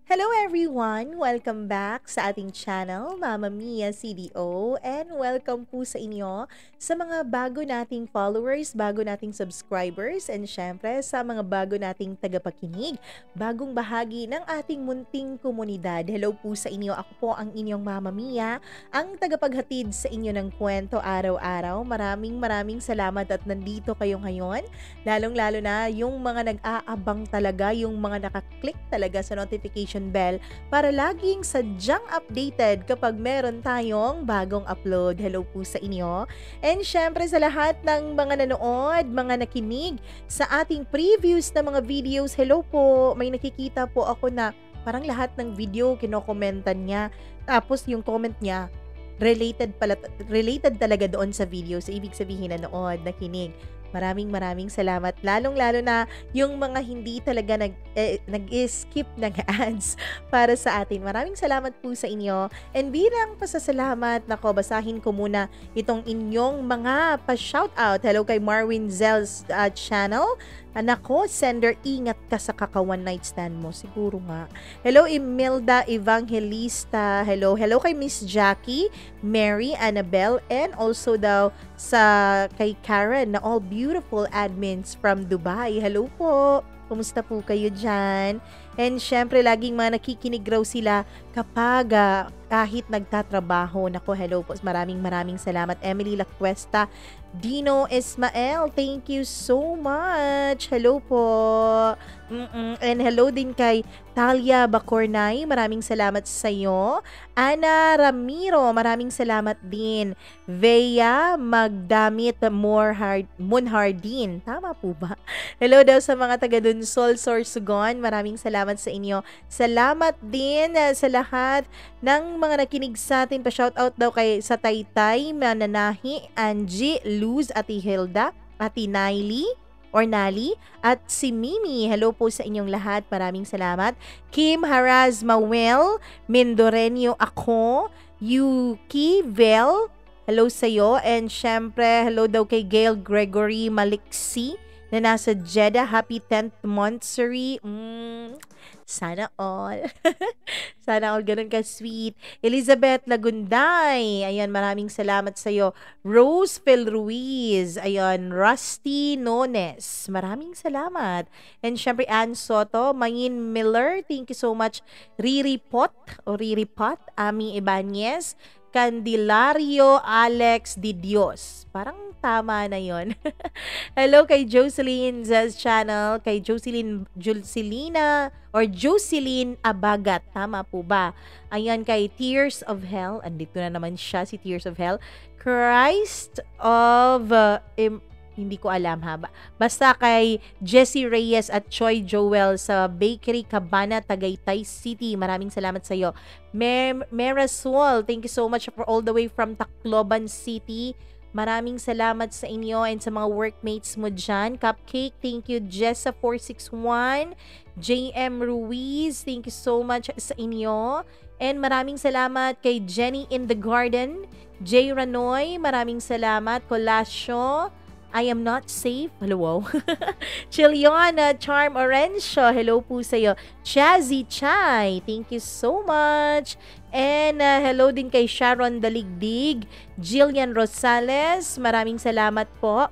Hello everyone! Welcome back sa ating channel, Mama Mia CDO, and welcome po sa inyo sa mga bago nating followers, bago nating subscribers, and syempre sa mga bago nating tagapakinig, bagong bahagi ng ating munting komunidad. Hello po sa inyo, ako po ang inyong Mama Mia, ang tagapaghatid sa inyo ng kwento araw-araw. Maraming salamat at nandito kayo ngayon, lalong-lalo na yung mga nag-aabang talaga, yung mga nakaklik talaga sa notification bell para laging sadyang updated kapag meron tayong bagong upload. Hello po sa inyo. And syempre sa lahat ng mga nanood, mga nakinig sa ating previews na mga videos, hello po. May nakikita po ako na parang lahat ng video kinokomentan niya. Tapos yung comment niya, related talaga doon sa video. So ibig sabihin nanood, nakinig. Maraming salamat. Lalong-lalo na yung mga hindi talaga nag-skip ng ads para sa atin. Maraming salamat po sa inyo. And bilang pasasalamat, nako, basahin ko muna itong inyong mga pa-shoutout. Hello kay Marwin Zel's channel. Nako, sender, ingat ka sa kaka-one night stand mo. Siguro nga. Hello, Imelda Evangelista. Hello kay Miss Jackie, Mary, Annabelle, and also daw sa kay Karen na all beautiful admins from Dubai. Hello po. Kumusta po kayo dyan? And syempre, laging mga nakikinig raw sila kapag kahit nagtatrabaho. Nako, hello po. Maraming salamat. Emily Lacuesta, Dino Ismael, thank you so much. Hello po. And hello din kay Talia Bacornay, maraming salamat sa iyo. Ana Ramiro, maraming salamat din. Vea Magdamit Monhardin, tama po ba? Hello daw sa mga taga Dunsol, Sorsogon, maraming salamat sa inyo. Salamat din sa lahat ng mga nakinig sa atin. Pa-shoutout daw kay sa Taytay, Mananahi, Angie, Luz, Ati Hilda, Ati Naili, or Nali, at si Mimi. Hello po sa inyong lahat. Maraming salamat. Kim Haraz Mawel, Mindoreño ako, Yuki Vel, hello sa iyo. And syempre, hello daw kay Gail Gregory Maliksi na nasa Jeddah. Happy 10th monthsary. Sana all. Sana all ganun ka-sweet. Elizabeth Lagunday. Ayan, maraming salamat sa iyo. Rose Phil Ruiz. Ayan, Rusty Nones. Maraming salamat. And syempre, Ann Soto, Mayin Miller. Thank you so much. Riri Pot, Ami Ibanez, Candelario Alex Di Dios. Parang tama na yon. Hello kay Jocelyn's channel, kay Jocelina Abagat. Tama po ba? Ayan, kay Tears of Hell. Andito na naman siya, si Tears of Hell. Christ of... hindi ko alam ha. Basta kay Jessie Reyes at Choi Joel sa Bakery Cabana, Tagaytay City. Maraming salamat sa iyo. Merasol, thank you so much for all the way from Tacloban City. Maraming salamat sa inyo and sa mga workmates mo dyan. Cupcake, thank you. Jessa461, JM Ruiz, thank you so much sa inyo. And maraming salamat kay Jenny in the Garden, J. Ranoy, maraming salamat. Colasio, I am not safe. Hello. Chiliana Charm Orencio, hello po sa iyo. Chazzy Chai, thank you so much. And hello din kay Sharon Daligdig, Jillian Rosales, maraming salamat po.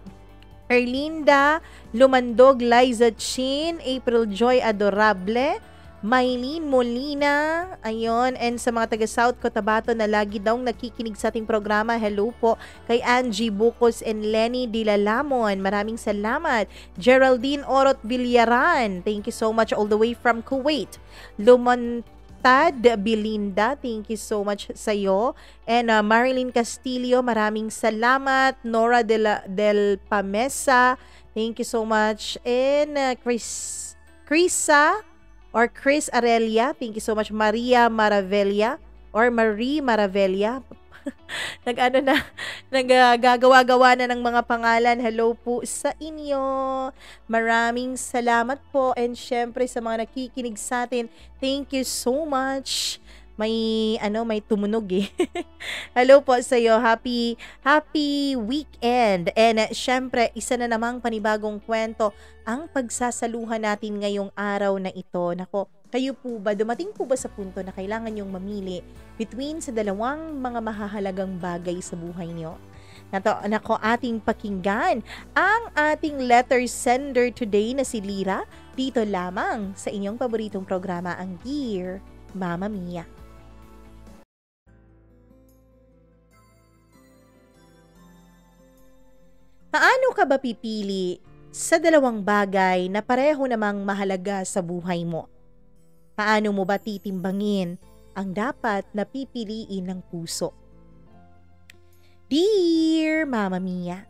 Erlinda Lumandog, Liza Chin, April Joy Adorable, Maylene Molina, ayon, and sa mga taga South Cotabato na lagi daw nakikinig sa ating programa, hello po kay Angie Bucos and Lenny Dilalamon, maraming salamat. Geraldine Orot Villaran, thank you so much all the way from Kuwait. Lumontad Belinda, thank you so much sa iyo. And Marilyn Castillo, maraming salamat. Nora del Pamesa, thank you so much. And Krisa or Chris Arelia, thank you so much. Maria Maravilla or Marie Maravilla. Nagagawa-gawa na ng mga pangalan. Hello po sa inyo. Maraming salamat po. And syempre sa mga nakikinig sa atin, thank you so much. may tumunog eh. Hello po sa iyo. Happy weekend. And syempre, isa na namang panibagong kwento ang pagsasaluhan natin ngayong araw na ito. Nako, kayo po ba, dumating po ba sa punto na kailangan yung mamili between sa dalawang mga mahahalagang bagay sa buhay niyo? Nako, ating pakinggan ang ating letter sender today na si Lira dito lamang sa inyong paboritong programa, ang Dear Mama Mia. Paano ka ba pipili sa dalawang bagay na pareho namang mahalaga sa buhay mo? Paano mo ba titimbangin ang dapat na pipiliin ng puso? Dear Mama Mia,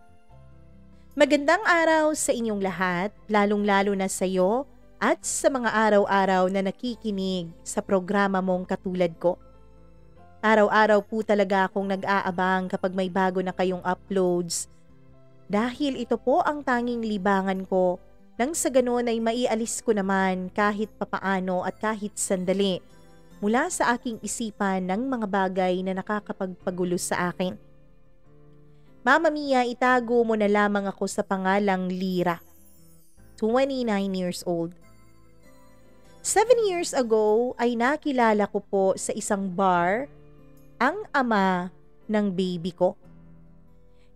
magandang araw sa inyong lahat, lalong-lalo na sa iyo at sa mga araw-araw na nakikinig sa programa mong katulad ko. Araw-araw po talaga akong nag-aabang kapag may bago na kayong uploads dahil ito po ang tanging libangan ko nang sa ganoon ay maialis ko naman kahit papaano at kahit sandali mula sa aking isipan ng mga bagay na nakakapagpagulo sa akin. Mama Mia, itago mo na lamang ako sa pangalang Lira, 29 years old. 7 years ago ay nakilala ko po sa isang bar ang ama ng baby ko.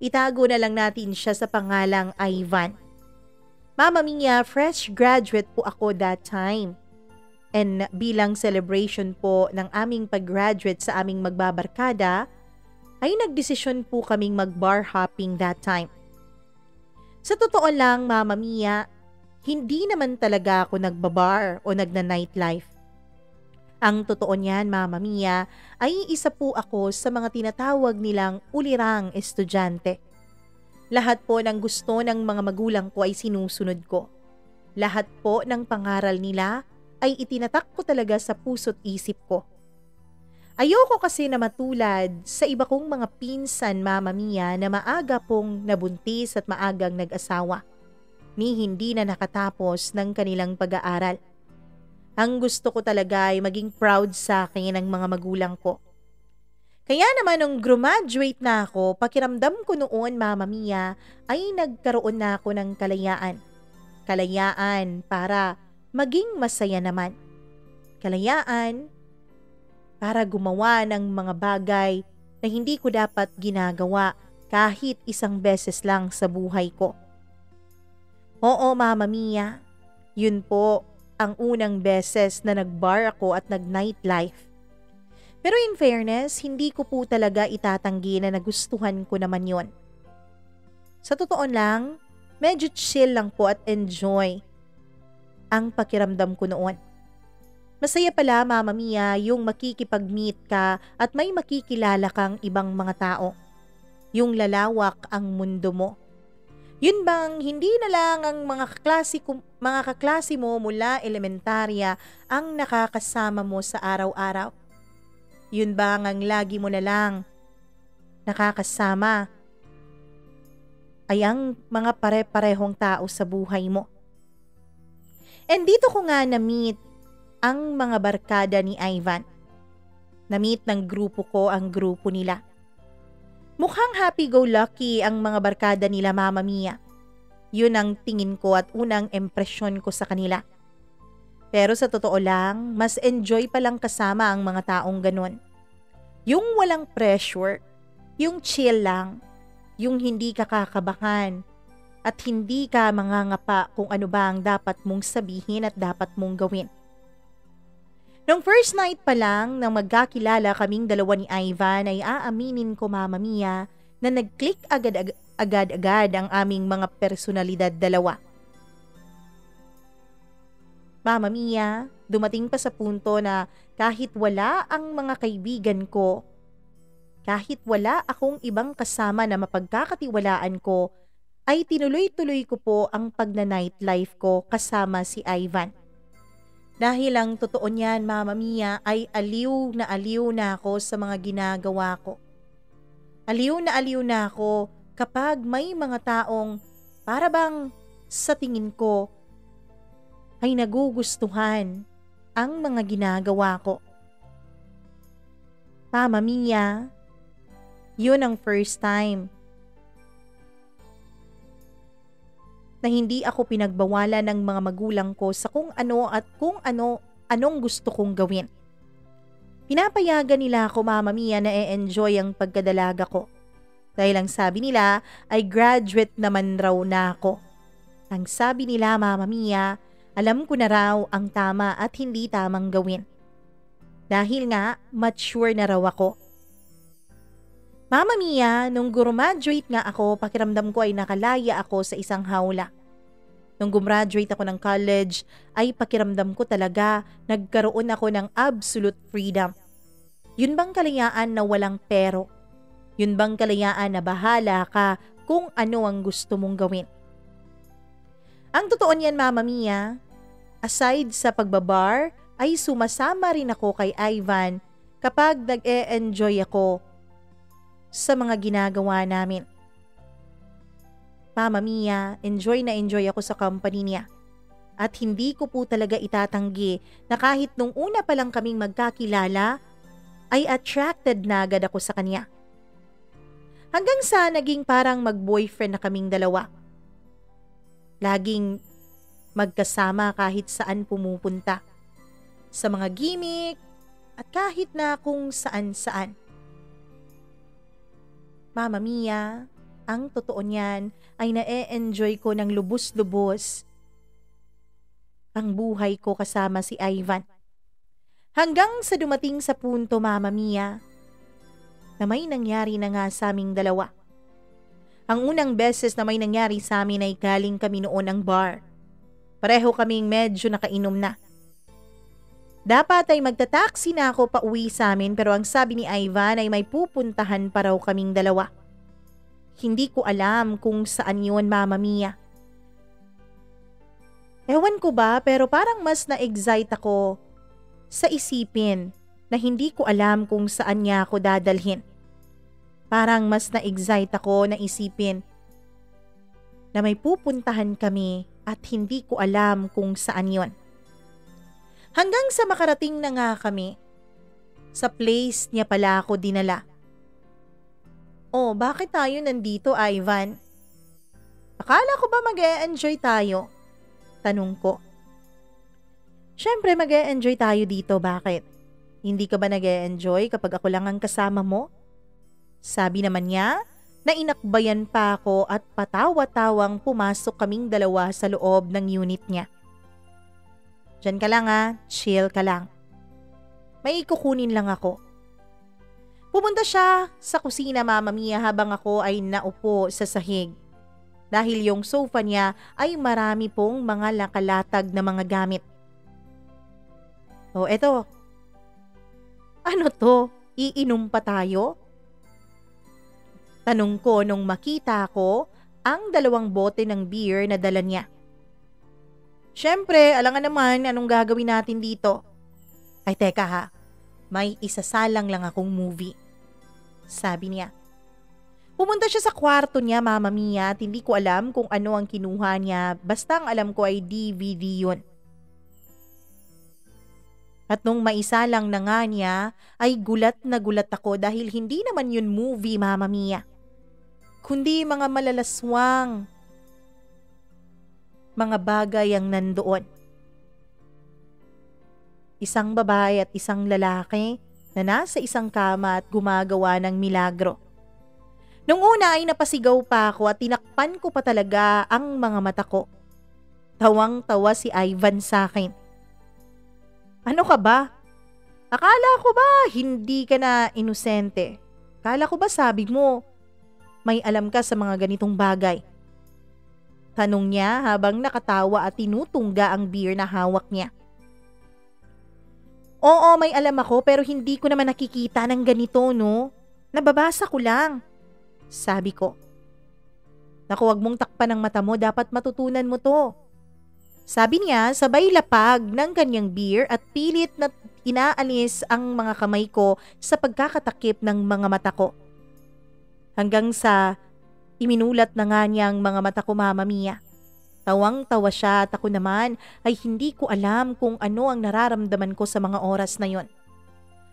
Itago na lang natin siya sa pangalang Ivan. Mama Mia, fresh graduate po ako that time. And bilang celebration po ng aming pag-graduate sa aming magbabarkada, ay nagdesisyon po kaming mag-bar hopping that time. Sa totoo lang, Mama Mia, hindi naman talaga ako nagbabar o nagna-nightlife. Ang totoo niyan, Mama Mia, ay isa po ako sa mga tinatawag nilang ulirang estudyante. Lahat po ng gusto ng mga magulang ko ay sinusunod ko. Lahat po ng pangaral nila ay itinatak ko talaga sa puso't isip ko. Ayoko kasi na matulad sa iba kong mga pinsan, Mama Mia, na maaga pong nabuntis at maagang nag-asawa, ni hindi na nakatapos ng kanilang pag-aaral. Ang gusto ko talaga ay maging proud sa akin ng mga magulang ko. Kaya naman nung graduate na ako, pakiramdam ko noon, Mama Mia, ay nagkaroon na ako ng kalayaan. Kalayaan para maging masaya naman. Kalayaan para gumawa ng mga bagay na hindi ko dapat ginagawa kahit isang beses lang sa buhay ko. Oo, Mama Mia, yun po ang unang beses na nag-bar ako at nag-nightlife. Pero in fairness, hindi ko po talaga itatanggi na nagustuhan ko naman yon. Sa totoo lang, medyo chill lang po at enjoy ang pakiramdam ko noon. Masaya pala, Mama Mia, yung makikipag-meet ka at may makikilala kang ibang mga tao. Yung lalawak ang mundo mo. Yun bang hindi na lang ang mga kaklase mo mula elementarya ang nakakasama mo sa araw-araw? Yun bang ang lagi mo na lang nakakasama ay ang mga pare-parehong tao sa buhay mo? And dito ko nga na-meet ang mga barkada ni Ivan. Na-meet ng grupo ko ang grupo nila. Mukhang happy-go-lucky ang mga barkada nila, Mama Mia. Yun ang tingin ko at unang impresyon ko sa kanila. Pero sa totoo lang, mas enjoy palang kasama ang mga taong ganun. Yung walang pressure, yung chill lang, yung hindi ka kakabahan, at hindi ka mangangapa kung ano ba ang dapat mong sabihin at dapat mong gawin. Nung first night pa lang nang magkakilala kaming dalawa ni Ivan ay aaminin ko, Mama Mia, na nag-click agad-agad ang aming mga personalidad dalawa. Mama Mia, dumating pa sa punto na kahit wala ang mga kaibigan ko, kahit wala akong ibang kasama na mapagkakatiwalaan ko, ay tinuloy-tuloy ko po ang pagna-nightlife ko kasama si Ivan. Dahil ang totoo niyan, Mama Mia, ay aliw na ako sa mga ginagawa ko. Aliw na ako kapag may mga taong para bang sa tingin ko ay nagugustuhan ang mga ginagawa ko. Mama Mia, yun ang first time na hindi ako pinagbawalan ng mga magulang ko sa kung ano at anong gusto kong gawin. Pinapayagan nila ako, Mama Mia, na e-enjoy ang pagkadalaga ko. Dahil ang sabi nila ay graduate naman raw na ako. Ang sabi nila, Mama Mia, alam ko na raw ang tama at hindi tamang gawin. Dahil nga, mature na raw ako. Mama Mia, nung graduate nga ako, pakiramdam ko ay nakalaya ako sa isang hawla. Nung gumraduate ako ng college, ay pakiramdam ko talaga nagkaroon ako ng absolute freedom. Yun bang kalayaan na walang pero? Yun bang kalayaan na bahala ka kung ano ang gusto mong gawin? Ang totoo niyan, Mama Mia, aside sa pagbabar, ay sumasama rin ako kay Ivan kapag nag-e-enjoy ako sa mga ginagawa namin. Mama Mia, enjoy na enjoy ako sa company niya. At hindi ko po talaga itatanggi na kahit nung una pa lang kaming magkakilala, ay attracted na agad ako sa kanya. Hanggang sa naging parang mag-boyfriend na kaming dalawa. Laging magkasama kahit saan pumupunta. Sa mga gimmick at kahit na kung saan-saan. Mama Mia, ang totoo niyan ay na-e-enjoy ko ng lubos-lubos ang buhay ko kasama si Ivan. Hanggang sa dumating sa punto, Mama Mia, na may nangyari na nga sa aming dalawa. Ang unang beses na may nangyari sa amin ay galing kami noon ng bar. Pareho kaming medyo nakainom na. Dapat ay magta-taxi na ako pa uwi sa amin pero ang sabi ni Ivan ay may pupuntahan pa raw kaming dalawa. Hindi ko alam kung saan yun, Mama Mia. Ewan ko ba pero parang mas na-excite ako sa isipin na hindi ko alam kung saan niya ako dadalhin. Parang mas na-excite ako na isipin na may pupuntahan kami at hindi ko alam kung saan yon. Hanggang sa makarating na nga kami, sa place niya pala ako dinala. Oh, bakit tayo nandito, Ivan? Akala ko ba mag-e-enjoy tayo? Tanong ko. Syempre mag-e-enjoy tayo dito, bakit? Hindi ka ba nag-e-enjoy kapag ako lang ang kasama mo? Sabi naman niya na inakbayan pa ako at patawa-tawang pumasok kaming dalawa sa loob ng unit niya. Diyan ka lang chill ka lang. May kukunin lang ako. Pumunta siya sa kusina, Mama Mia, habang ako ay naupo sa sahig. Dahil yung sofa niya ay marami pong mga nakalatag na mga gamit. Oh, eto. Ano to? Iinom pa tayo? Tanong ko nung makita ko ang 2 bote ng beer na dala niya. Syempre, alangan naman anong gagawin natin dito. Ay teka may isasalang lang akong movie. Sabi niya. Pumunta siya sa kwarto niya, Mama Mia, at hindi ko alam kung ano ang kinuha niya, basta ang alam ko ay DVD yun. At nung maisalang na nga niya, ay gulat na gulat ako dahil hindi naman yun movie, Mama Mia. Kundi mga malalaswang mga bagay ang nandoon. Isang babae at isang lalaki na nasa isang kama at gumagawa ng milagro. Nung una ay napasigaw pa ako at tinakpan ko pa talaga ang mga mata ko. Tawang-tawa si Ivan sa akin. Ano ka ba? Akala ko ba hindi ka na inosente? Akala ko ba sabi mo may alam ka sa mga ganitong bagay? Tanong niya habang nakatawa at tinutungga ang beer na hawak niya. Oo, may alam ako pero hindi ko naman nakikita ng ganito, no? Nababasa ko lang. Sabi ko. Naku, wag mong takpan ng mata mo, dapat matutunan mo to. Sabi niya, sabay lapag ng kanyang beer at pilit na inaalis ang mga kamay ko sa pagkakatakip ng mga mata ko. Hanggang sa iminulat na nga niya ang mga mata ko, Mama Mia. Tawang-tawa siya at ako naman ay hindi ko alam kung ano ang nararamdaman ko sa mga oras na yon.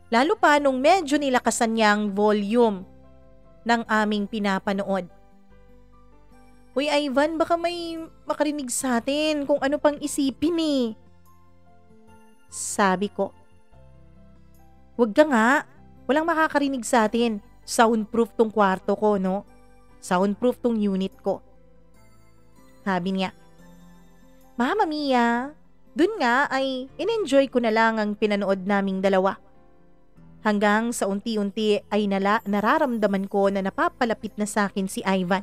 Lalo pa nung medyo nilakasan niya ang volume ng aming pinapanood. Uy Ivan, baka may makarinig sa atin kung ano pang isipin eh. Sabi ko. Wag ka nga, walang makakarinig sa atin. Soundproof tong kwarto ko, no? Soundproof tong unit ko. Sabi niya. Mama Mia, dun nga ay in-enjoy ko na lang ang pinanood naming dalawa. Hanggang sa unti-unti ay nararamdaman ko na napapalapit na sa akin si Ivan.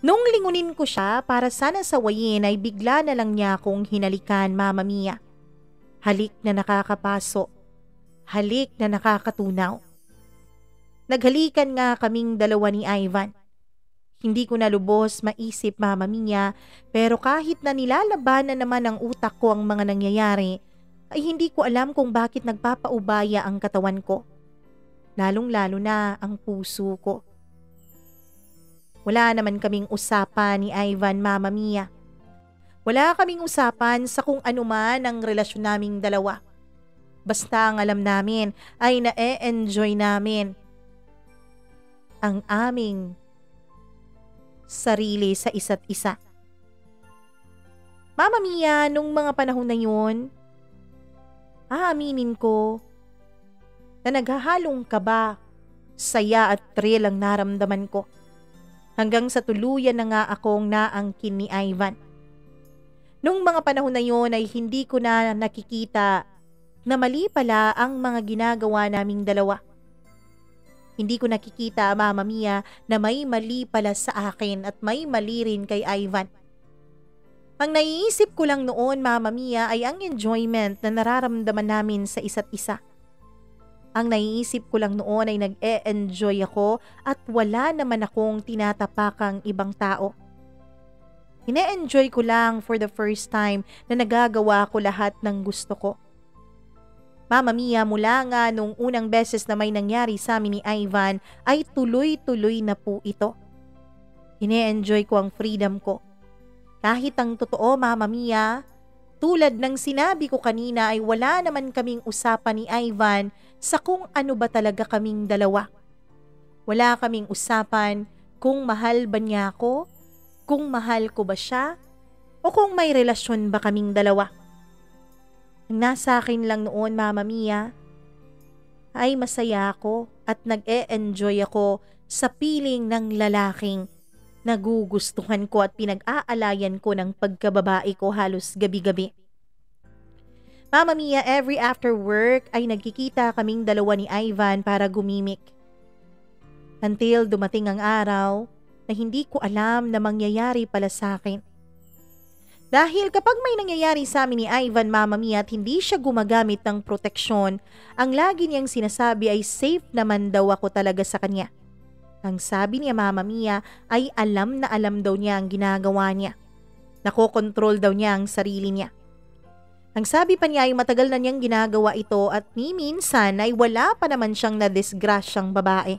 Nung lingunin ko siya para sana sawayin ay bigla na lang niya akong hinalikan, Mama Mia. Halik na nakakapaso. Halik na nakakatunaw. Naghalikan nga kaming dalawa ni Ivan. Hindi ko na lubos maisip, Mama Mia, pero kahit na nilalabanan naman ng utak ko ang mga nangyayari, ay hindi ko alam kung bakit nagpapaubaya ang katawan ko. Lalong-lalo na ang puso ko. Wala naman kaming usapan ni Ivan, Mama Mia. Wala kaming usapan sa kung ano man ang relasyon naming dalawa. Basta ang alam namin ay na-enjoy namin ang aming sarili sa isa't isa. Mama Mia, nung mga panahon na yun, aaminin ko na naghahalong kaba, saya at thrill ang naramdaman ko. Hanggang sa tuluyan na nga akong naangkin ni Ivan. Nung mga panahon na yun ay hindi ko na nakikita na mali pala ang mga ginagawa naming dalawa. Hindi ko nakikita, Mama Mia, na may mali pala sa akin at may mali rin kay Ivan. Ang naiisip ko lang noon, Mama Mia, ay ang enjoyment na nararamdaman namin sa isa't isa. Ang naiisip ko lang noon ay nag-e-enjoy ako at wala naman akong tinatapakang ibang tao. Ine-enjoy ko lang for the first time na nagagawa ko lahat ng gusto ko. Mama Mia, mula nga nung unang beses na may nangyari sa amin ni Ivan ay tuloy-tuloy na po ito. Ine-enjoy ko ang freedom ko. Kahit ang totoo, Mama Mia, tulad ng sinabi ko kanina ay wala naman kaming usapan ni Ivan sa kung ano ba talaga kaming dalawa. Wala kaming usapan kung mahal ba niya ako, kung mahal ko ba siya, o kung may relasyon ba kaming dalawa. Ang nasa akin lang noon, Mama Mia, ay masaya ako at nag-e-enjoy ako sa piling ng lalaking nagugustuhan ko at pinag-aalayan ko ng pagkababae ko halos gabi-gabi. Mama Mia, every after work ay nagkikita kaming dalawa ni Ivan para gumimik. Until dumating ang araw na hindi ko alam na mangyayari pala sa akin. Dahil kapag may nangyayari sa amin ni Ivan, Mama Mia, at hindi siya gumagamit ng proteksyon, ang lagi niyang sinasabi ay safe naman daw ako talaga sa kanya. Ang sabi niya, Mama Mia, ay alam na alam daw niya ang ginagawa niya. Nakokontrol daw niya ang sarili niya. Ang sabi pa niya ay matagal na niyang ginagawa ito at ni minsan ay wala pa naman siyang nadisgrasyang babae.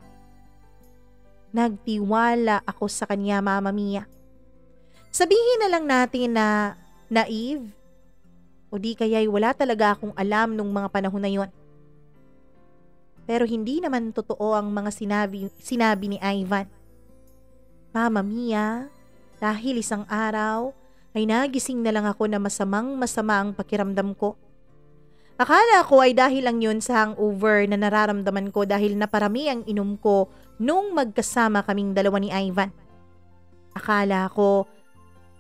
Nagtiwala ako sa kanya, Mama Mia. Sabihin na lang natin na naive o di kaya'y wala talaga akong alam nung mga panahon na yon. Pero hindi naman totoo ang mga sinabi ni Ivan. Mama Mia, dahil isang araw ay nagising na lang ako na masamang-masama ang pakiramdam ko. Akala ko ay dahil lang yun sa hangover na nararamdaman ko dahil naparami ang inom ko nung magkasama kaming dalawa ni Ivan. Akala ko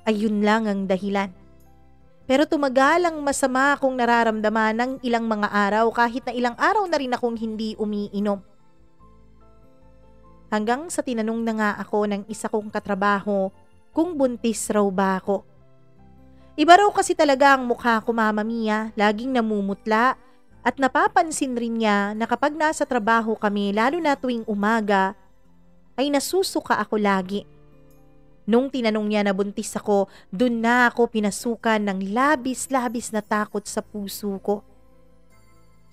ay yun lang ang dahilan. Pero tumagal ang masama akong nararamdaman ng ilang mga araw kahit na ilang araw na rin akong hindi umiinom. Hanggang sa tinanong na nga ako ng isa kong katrabaho kung buntis raw ba ako. Iba raw kasi talaga ang mukha ko, Mama Mia, laging namumutla at napapansin rin niya na kapag nasa trabaho kami lalo na tuwing umaga ay nasusuka ako lagi. Nung tinanong niya na buntis ako, dun na ako pinasukan ng labis-labis na takot sa puso ko.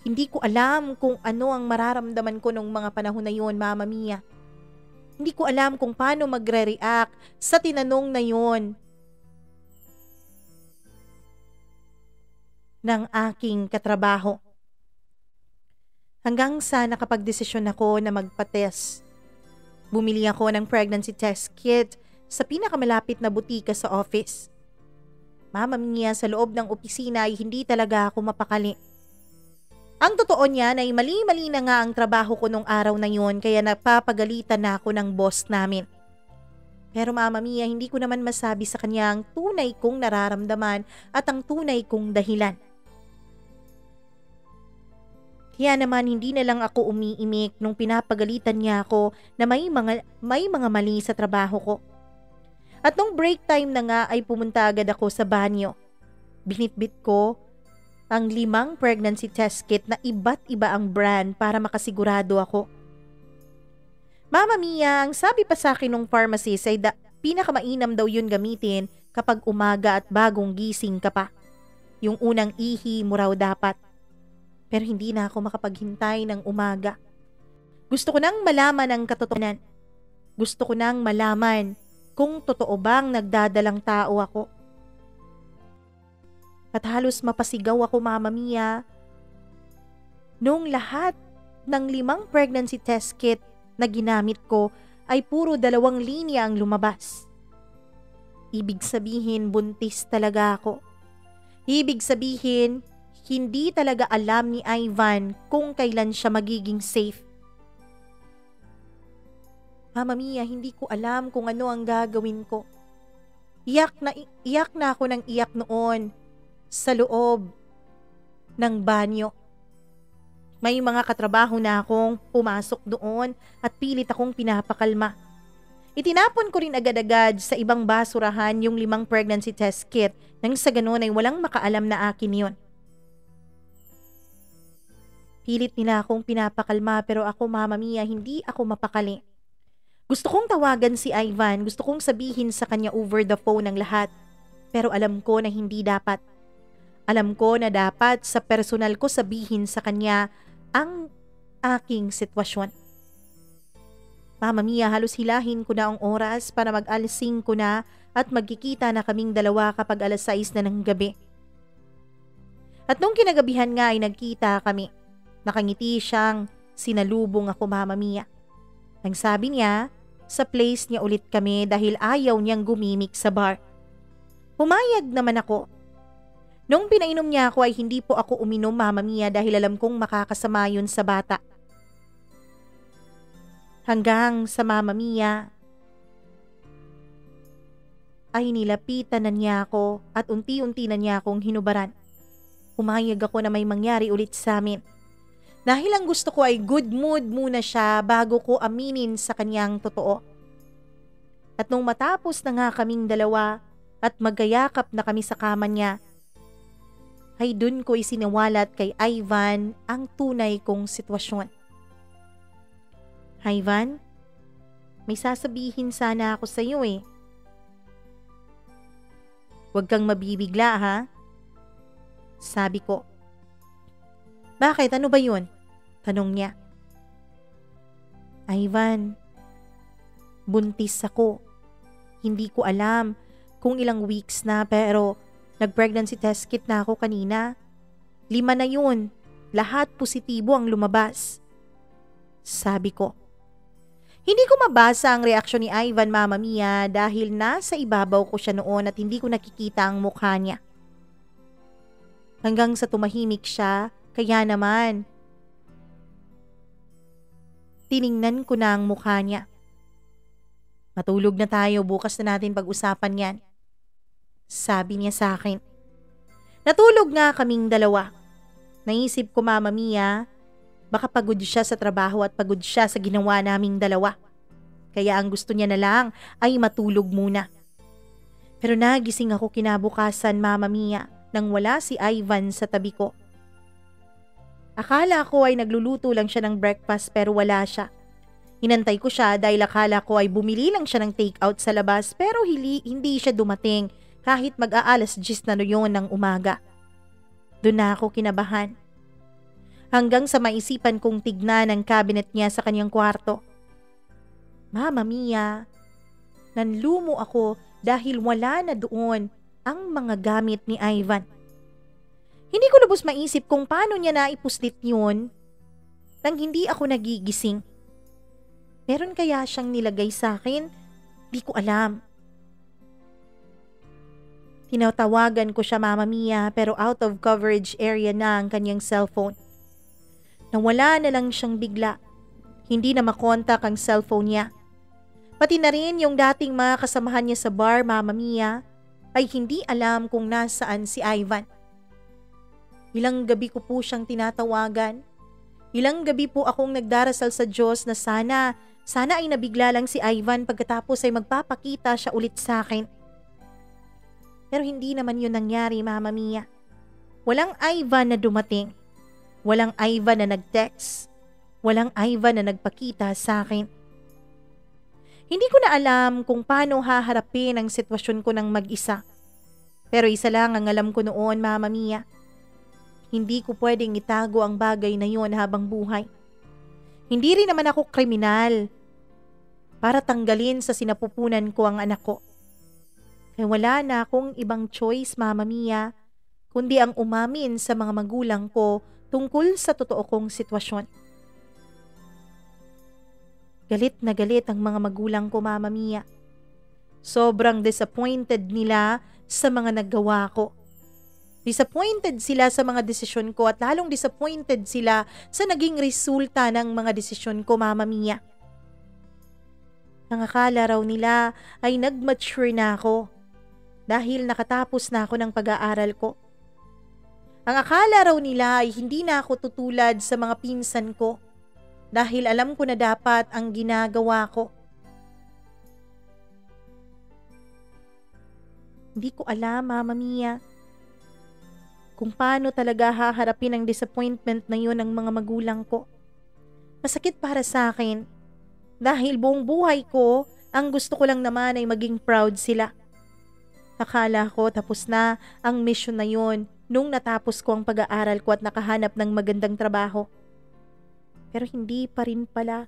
Hindi ko alam kung ano ang mararamdaman ko nung mga panahon na yun, Mama Mia. Hindi ko alam kung paano magre-react sa tinanong na yun ng aking katrabaho. Hanggang sa nakapagdesisyon ako na magpa-test. Bumili ako ng pregnancy test kit sa pinakamalapit na butika sa office. Mama mia, sa loob ng opisina ay hindi talaga ako mapakali. Ang totoo niya ay mali-mali na nga ang trabaho ko nung araw na yun kaya napapagalitan na ako ng boss namin. Pero mama mia, hindi ko naman masabi sa kanya ang tunay kong nararamdaman at ang tunay kong dahilan. Kaya naman hindi na lang ako umiimik nung pinapagalitan niya ako na may mga mali sa trabaho ko. At nung break time na nga ay pumunta agad ako sa banyo. Binitbit ko ang 5 pregnancy test kit na iba't iba ang brand para makasigurado ako. Mama mia, ang sabi pa sa akin ng pharmacist ay pinakamainam daw yun gamitin kapag umaga at bagong gising ka pa. Yung unang ihi mo raw dapat. Pero hindi na ako makapaghintay ng umaga. Gusto ko nang malaman ang katotohanan. Gusto ko nang malaman kung totoo bang nagdadalang tao ako. At halos mapasigaw ako mama mia. Nung lahat ng 5 pregnancy test kit na ginamit ko ay puro 2 linya ang lumabas. Ibig sabihin buntis talaga ako. Ibig sabihin hindi talaga alam ni Ivan kung kailan siya magiging safe. Mama mia, hindi ko alam kung ano ang gagawin ko. Iyak na ako ng iyak noon sa loob ng banyo. May mga katrabaho na akong pumasok doon at pilit akong pinapakalma. Itinapon ko rin agad-agad sa ibang basurahan yung 5 pregnancy test kit nang sa ganun ay walang makaalam na akin yon. Pilit nila akong pinapakalma pero ako mama mia, hindi ako mapakali. Gusto kong tawagan si Ivan, gusto kong sabihin sa kanya over the phone ang lahat. Pero alam ko na hindi dapat. Alam ko na dapat sa personal ko sabihin sa kanya ang aking sitwasyon. Mama mia, halos hilahin ko na ang oras para mag-alasing ko na at magkikita na kaming dalawa kapag 6:00 na ng gabi. At nung kinagabihan nga ay nagkita kami. Nakangiti siyang sinalubong ako mama mia. Ang sabi niya, sa place niya ulit kami dahil ayaw niyang gumimik sa bar. Pumayag naman ako. Nung pinainom niya ako ay hindi po ako uminom mama mia dahil alam kong makakasama yun sa bata. Hanggang sa mama mia ay nilapitan na niya ako at unti-unti na niya akong hinubaran. Pumayag ako na may mangyari ulit sa amin. Dahil ang gusto ko ay good mood muna siya bago ko aminin sa kanyang totoo. At nung matapos na nga kaming dalawa at magkayakap na kami sa kama niya, ay dun ko isiniwalat kay Ivan ang tunay kong sitwasyon. Ivan, may sasabihin sana ako sa iyo eh. Huwag kang mabibigla ha? Sabi ko. Bakit? Ano ba yun? Tanong niya. Ivan, buntis ako. Hindi ko alam kung ilang weeks na pero nag-pregnancy test kit na ako kanina. 5 na yun. Lahat positibo ang lumabas. Sabi ko. Hindi ko mabasa ang reaksyon ni Ivan mama mia dahil nasa ibabaw ko siya noon at hindi ko nakikita ang mukha niya. Hanggang sa tumahimik siya, kaya naman tiningnan ko na ang mukha niya. Matulog na tayo, bukas na natin pag-usapan yan. Sabi niya sa akin. Natulog nga kaming dalawa. Naisip ko mama mia, baka pagod siya sa trabaho at pagod siya sa ginawa naming dalawa. Kaya ang gusto niya na lang ay matulog muna. Pero nagising ako kinabukasan mama mia nang wala si Ivan sa tabi ko. Akala ko ay nagluluto lang siya ng breakfast pero wala siya. Hinantay ko siya dahil akala ko ay bumili lang siya ng take-out sa labas pero hindi siya dumating kahit mag-aalas 10 na yun ng umaga. Doon na ako kinabahan. Hanggang sa maisipan kong tignan ang cabinet niya sa kanyang kwarto. Mama mia, nanlumo ako dahil wala na doon ang mga gamit ni Ivan. Hindi ko lubos maisip kung paano niya naipuslit yun. nang hindi ako nagigising. Meron kaya siyang nilagay sa akin? Di ko alam. Tinatawagan ko siya, Mama Mia, pero out of coverage area na ang kanyang cellphone. Nawala na lang siyang bigla. Hindi na makontak ang cellphone niya. Pati na rin yung dating mga kasamahan niya sa bar, Mama Mia, ay hindi alam kung nasaan si Ivan. Ilang gabi ko po siyang tinatawagan. Ilang gabi po akong nagdarasal sa Diyos na sana ay nabigla lang si Ivan pagkatapos ay magpapakita siya ulit sa akin. Pero hindi naman yun nangyari, Mama Mia. Walang Ivan na dumating. Walang Ivan na nag-text. Walang Ivan na nagpakita sa akin. Hindi ko na alam kung paano haharapin ang sitwasyon ko ng mag-isa. Pero isa lang ang alam ko noon, Mama Mia. Hindi ko pwedeng itago ang bagay na yun habang buhay. Hindi rin naman ako kriminal para tanggalin sa sinapupunan ko ang anak ko. Kaya wala na akong ibang choice, Mama Mia, kundi ang umamin sa mga magulang ko tungkol sa totoo kong sitwasyon. Galit na galit ang mga magulang ko, Mama Mia. Sobrang disappointed nila sa mga naggawa ko. Disappointed sila sa mga desisyon ko at lalong disappointed sila sa naging resulta ng mga desisyon ko, Mama Mia. Ang akala raw nila ay nag-mature na ako dahil nakatapos na ako ng pag-aaral ko. Ang akala raw nila ay hindi na ako tutulad sa mga pinsan ko dahil alam ko na dapat ang ginagawa ko. Hindi ko alam, Mama Mia, kung paano talaga haharapin ang disappointment na yun ng mga magulang ko. Masakit para sa akin dahil buong buhay ko, ang gusto ko lang naman ay maging proud sila. Akala ko tapos na ang mission na yun nung natapos ko ang pag-aaral ko at nakahanap ng magandang trabaho. Pero hindi pa rin pala.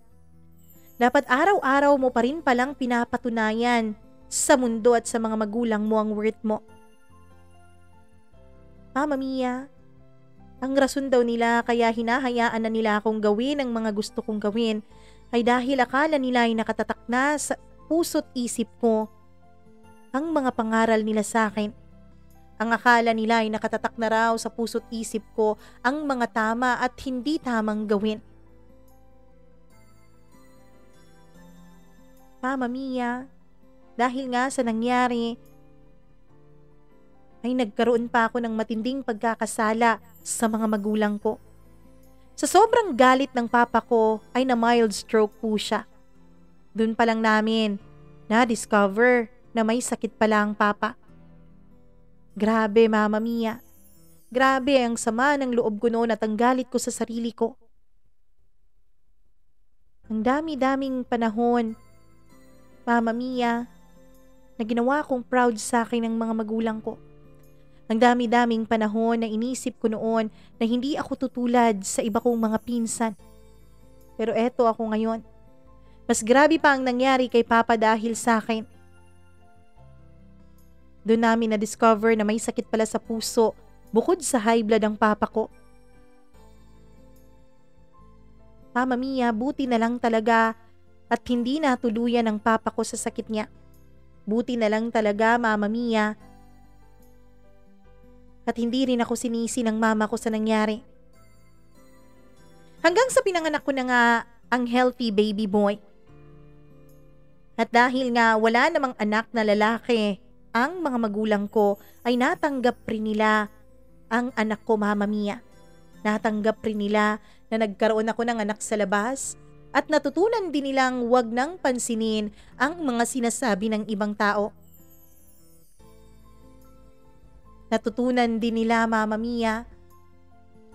Dapat araw-araw mo pa rin palang pinapatunayan sa mundo at sa mga magulang mo ang worth mo. Mama Mia, ang rason daw nila kaya hinahayaan na nila akong gawin ang mga gusto kong gawin ay dahil akala nila ay nakatatak na sa puso't isip ko ang mga pangaral nila sa akin. Ang akala nila ay nakatatak na raw sa puso't isip ko ang mga tama at hindi tamang gawin. Mama Mia, dahil nga sa nangyari, ay nagkaroon pa ako ng matinding pagkakasala sa mga magulang ko. Sa sobrang galit ng papa ko ay na mild stroke po siya. Doon pa lang namin na-discover na may sakit pala ang papa. Grabe, Mama Mia. Grabe ang sama ng loob ko noon at ang galit ko sa sarili ko. Ang dami-daming panahon, Mama Mia, na ginawa kong proud sa akin ng mga magulang ko. Ang dami-daming panahon na inisip ko noon na hindi ako tutulad sa iba kong mga pinsan. Pero eto ako ngayon. Mas grabe pa ang nangyari kay Papa dahil sa akin. Doon namin na-discover na may sakit pala sa puso bukod sa high blood ang papa ko. Mama Mia, buti na lang talaga at hindi natuluyan ang papa ko sa sakit niya. Buti na lang talaga, Mama Mia. At hindi rin ako sinisi ng mama ko sa nangyari. Hanggang sa pinanganak ko na nga ang healthy baby boy. At dahil nga wala namang anak na lalaki, ang mga magulang ko ay natanggap rin nila ang anak ko, Mama Mia. Natanggap rin nila na nagkaroon ako ng anak sa labas at natutunan din nilang wag nang pansinin ang mga sinasabi ng ibang tao. Natutunan din nila, Mama Mia,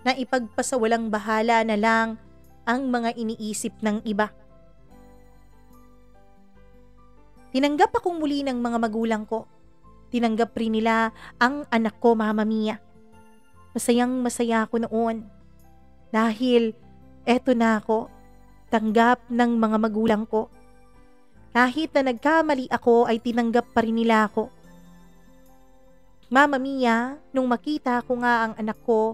na ipagpasawalang bahala na lang ang mga iniisip ng iba. Tinanggap akong muli ng mga magulang ko. Tinanggap rin nila ang anak ko, Mama Mia. Masayang masaya ako noon. Dahil eto na ako, tanggap ng mga magulang ko. Kahit na nagkamali ako ay tinanggap pa rin nila ako. Mama Mia, nung makita ko nga ang anak ko,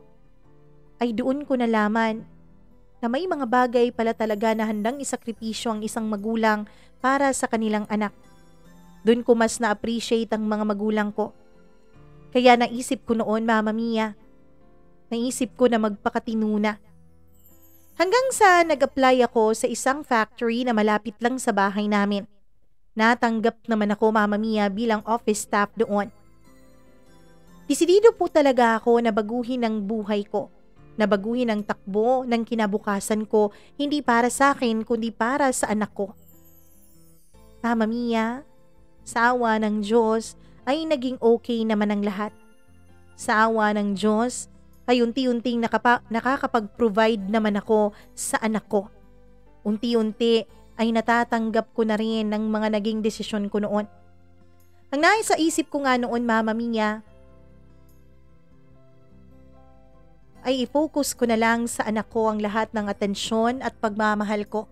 ay doon ko nalaman na may mga bagay pala talaga na handang isakripisyo ang isang magulang para sa kanilang anak. Doon ko mas na-appreciate ang mga magulang ko. Kaya naisip ko noon, Mama Mia, naisip ko na magpakatinuna. Hanggang sa nag-apply ako sa isang factory na malapit lang sa bahay namin. Natanggap naman ako, Mama Mia, bilang office staff doon. Desidido po talaga ako na baguhin ang buhay ko. Na baguhin ang takbo ng kinabukasan ko, hindi para sa akin kundi para sa anak ko. Mama Mia, sa awa ng Diyos ay naging okay naman ang lahat. Sa awa ng Diyos ay unti-unting nakakapag-provide naman ako sa anak ko. Unti-unti ay natatanggap ko na rin ng mga naging desisyon ko noon. Ang nais sa isip ko nga noon, Mama Mia, ay i-focus ko na lang sa anak ko ang lahat ng atensyon at pagmamahal ko.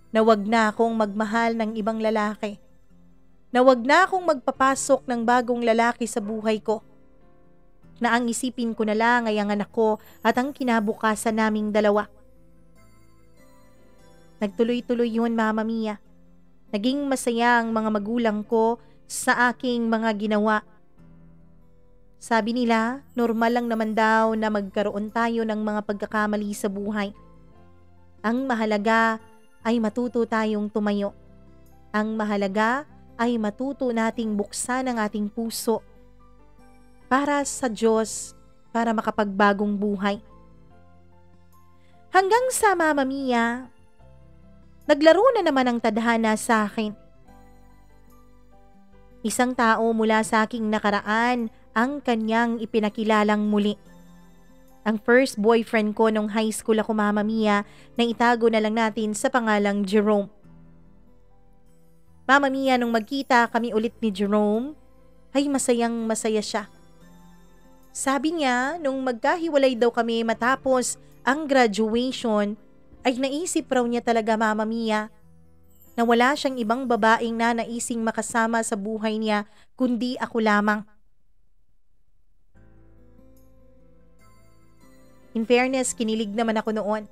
Na wag na akong magmahal ng ibang lalaki. Na wag na akong magpapasok ng bagong lalaki sa buhay ko. Na ang isipin ko na lang ay ang anak ko at ang kinabukasan naming dalawa. Nagtuloy-tuloy yun, Mama Mia. Naging masaya ang mga magulang ko sa aking mga ginawa. Sabi nila, normal lang naman daw na magkaroon tayo ng mga pagkakamali sa buhay. Ang mahalaga ay matuto tayong tumayo. Ang mahalaga ay matuto nating buksan ang ating puso para sa Diyos, para makapagbagong buhay. Hanggang sa, Mama Mia, naglaro na naman ang tadhana sa akin. Isang tao mula sa aking nakaraan ang kanyang ipinakilalang muli. Ang first boyfriend ko nung high school ako, Mama Mia, na itago na lang natin sa pangalang Jerome. Mama Mia, nung magkita kami ulit ni Jerome, ay masayang masaya siya. Sabi niya, nung magkahiwalay daw kami matapos ang graduation, ay naisip raw niya talaga, Mama Mia, na wala siyang ibang babaeng na naising makasama sa buhay niya kundi ako lamang. In fairness, kinilig naman ako noon.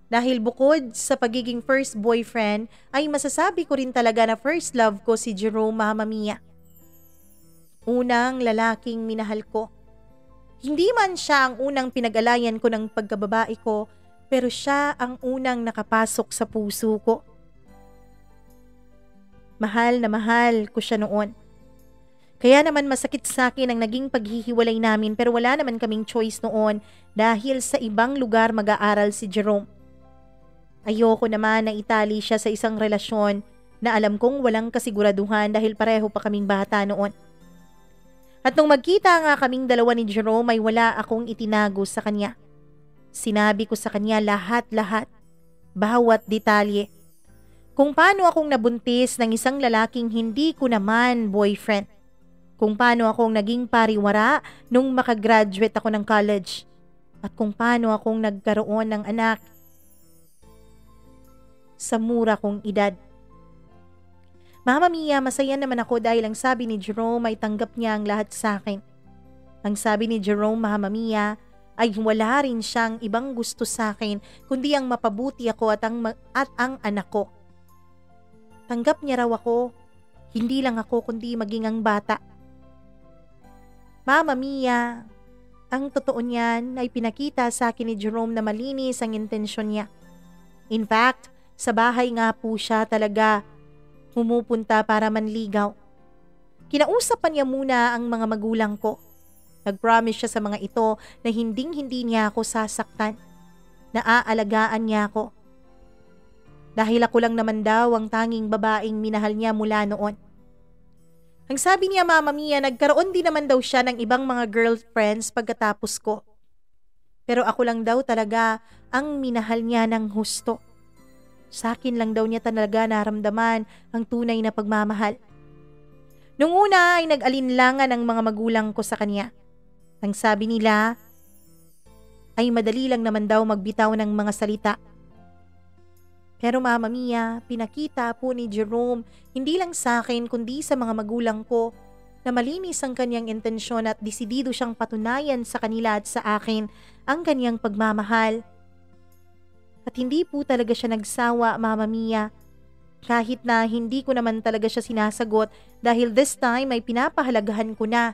Dahil bukod sa pagiging first boyfriend, ay masasabi ko rin talaga na first love ko si Jerome, Mama Mia. Unang lalaking minahal ko. Hindi man siya ang unang pinag-alayan ko ng pagkababae ko, pero siya ang unang nakapasok sa puso ko. Mahal na mahal ko siya noon. Kaya naman masakit sa akin ang naging paghihiwalay namin, pero wala naman kaming choice noon dahil sa ibang lugar mag-aaral si Jerome. Ayoko naman na itali siya sa isang relasyon na alam kong walang kasiguraduhan dahil pareho pa kaming bata noon. At nung magkita nga kaming dalawa ni Jerome ay wala akong itinago sa kanya. Sinabi ko sa kanya lahat-lahat, bawat detalye. Kung paano akong nabuntis ng isang lalaking hindi ko naman boyfriend. Kung paano akong naging pariwara nung makagraduate ako ng college. At kung paano akong nagkaroon ng anak sa mura kong edad. Mama Mia, masaya naman ako dahil ang sabi ni Jerome ay tanggap niya ang lahat sa akin. Ang sabi ni Jerome, Mama Mia, ay wala rin siyang ibang gusto sa akin kundi ang mapabuti ako at ang anak ko. Tanggap niya raw ako, hindi lang ako kundi maging ang bata. Mama Mia, ang totoo niyan ay pinakita sa akin ni Jerome na malinis ang intensyon niya. In fact, sa bahay nga po siya talaga pumupunta para manligaw. Kinausapan niya muna ang mga magulang ko. Nag-promise siya sa mga ito na hinding-hindi niya ako sasaktan. Naaalagaan niya ako. Dahil ako lang naman daw ang tanging babaeng minahal niya mula noon. Ang sabi niya, Mama Mia, nagkaroon din naman daw siya ng ibang mga girlfriends pagkatapos ko. Pero ako lang daw talaga ang minahal niya ng husto. Sa akin lang daw niya talaga naramdaman ang tunay na pagmamahal. Nung una ay nag-alinlangan ang mga magulang ko sa kanya. Ang sabi nila ay madali lang naman daw magbitaw ng mga salita. Pero Mama Mia, pinakita po ni Jerome hindi lang sa akin kundi sa mga magulang ko na malinis ang kanyang intensyon at desidido siyang patunayan sa kanila at sa akin ang kanyang pagmamahal. At hindi po talaga siya nagsawa, Mama Mia. Kahit na hindi ko naman talaga siya sinasagot dahil this time ay pinapahalagahan ko na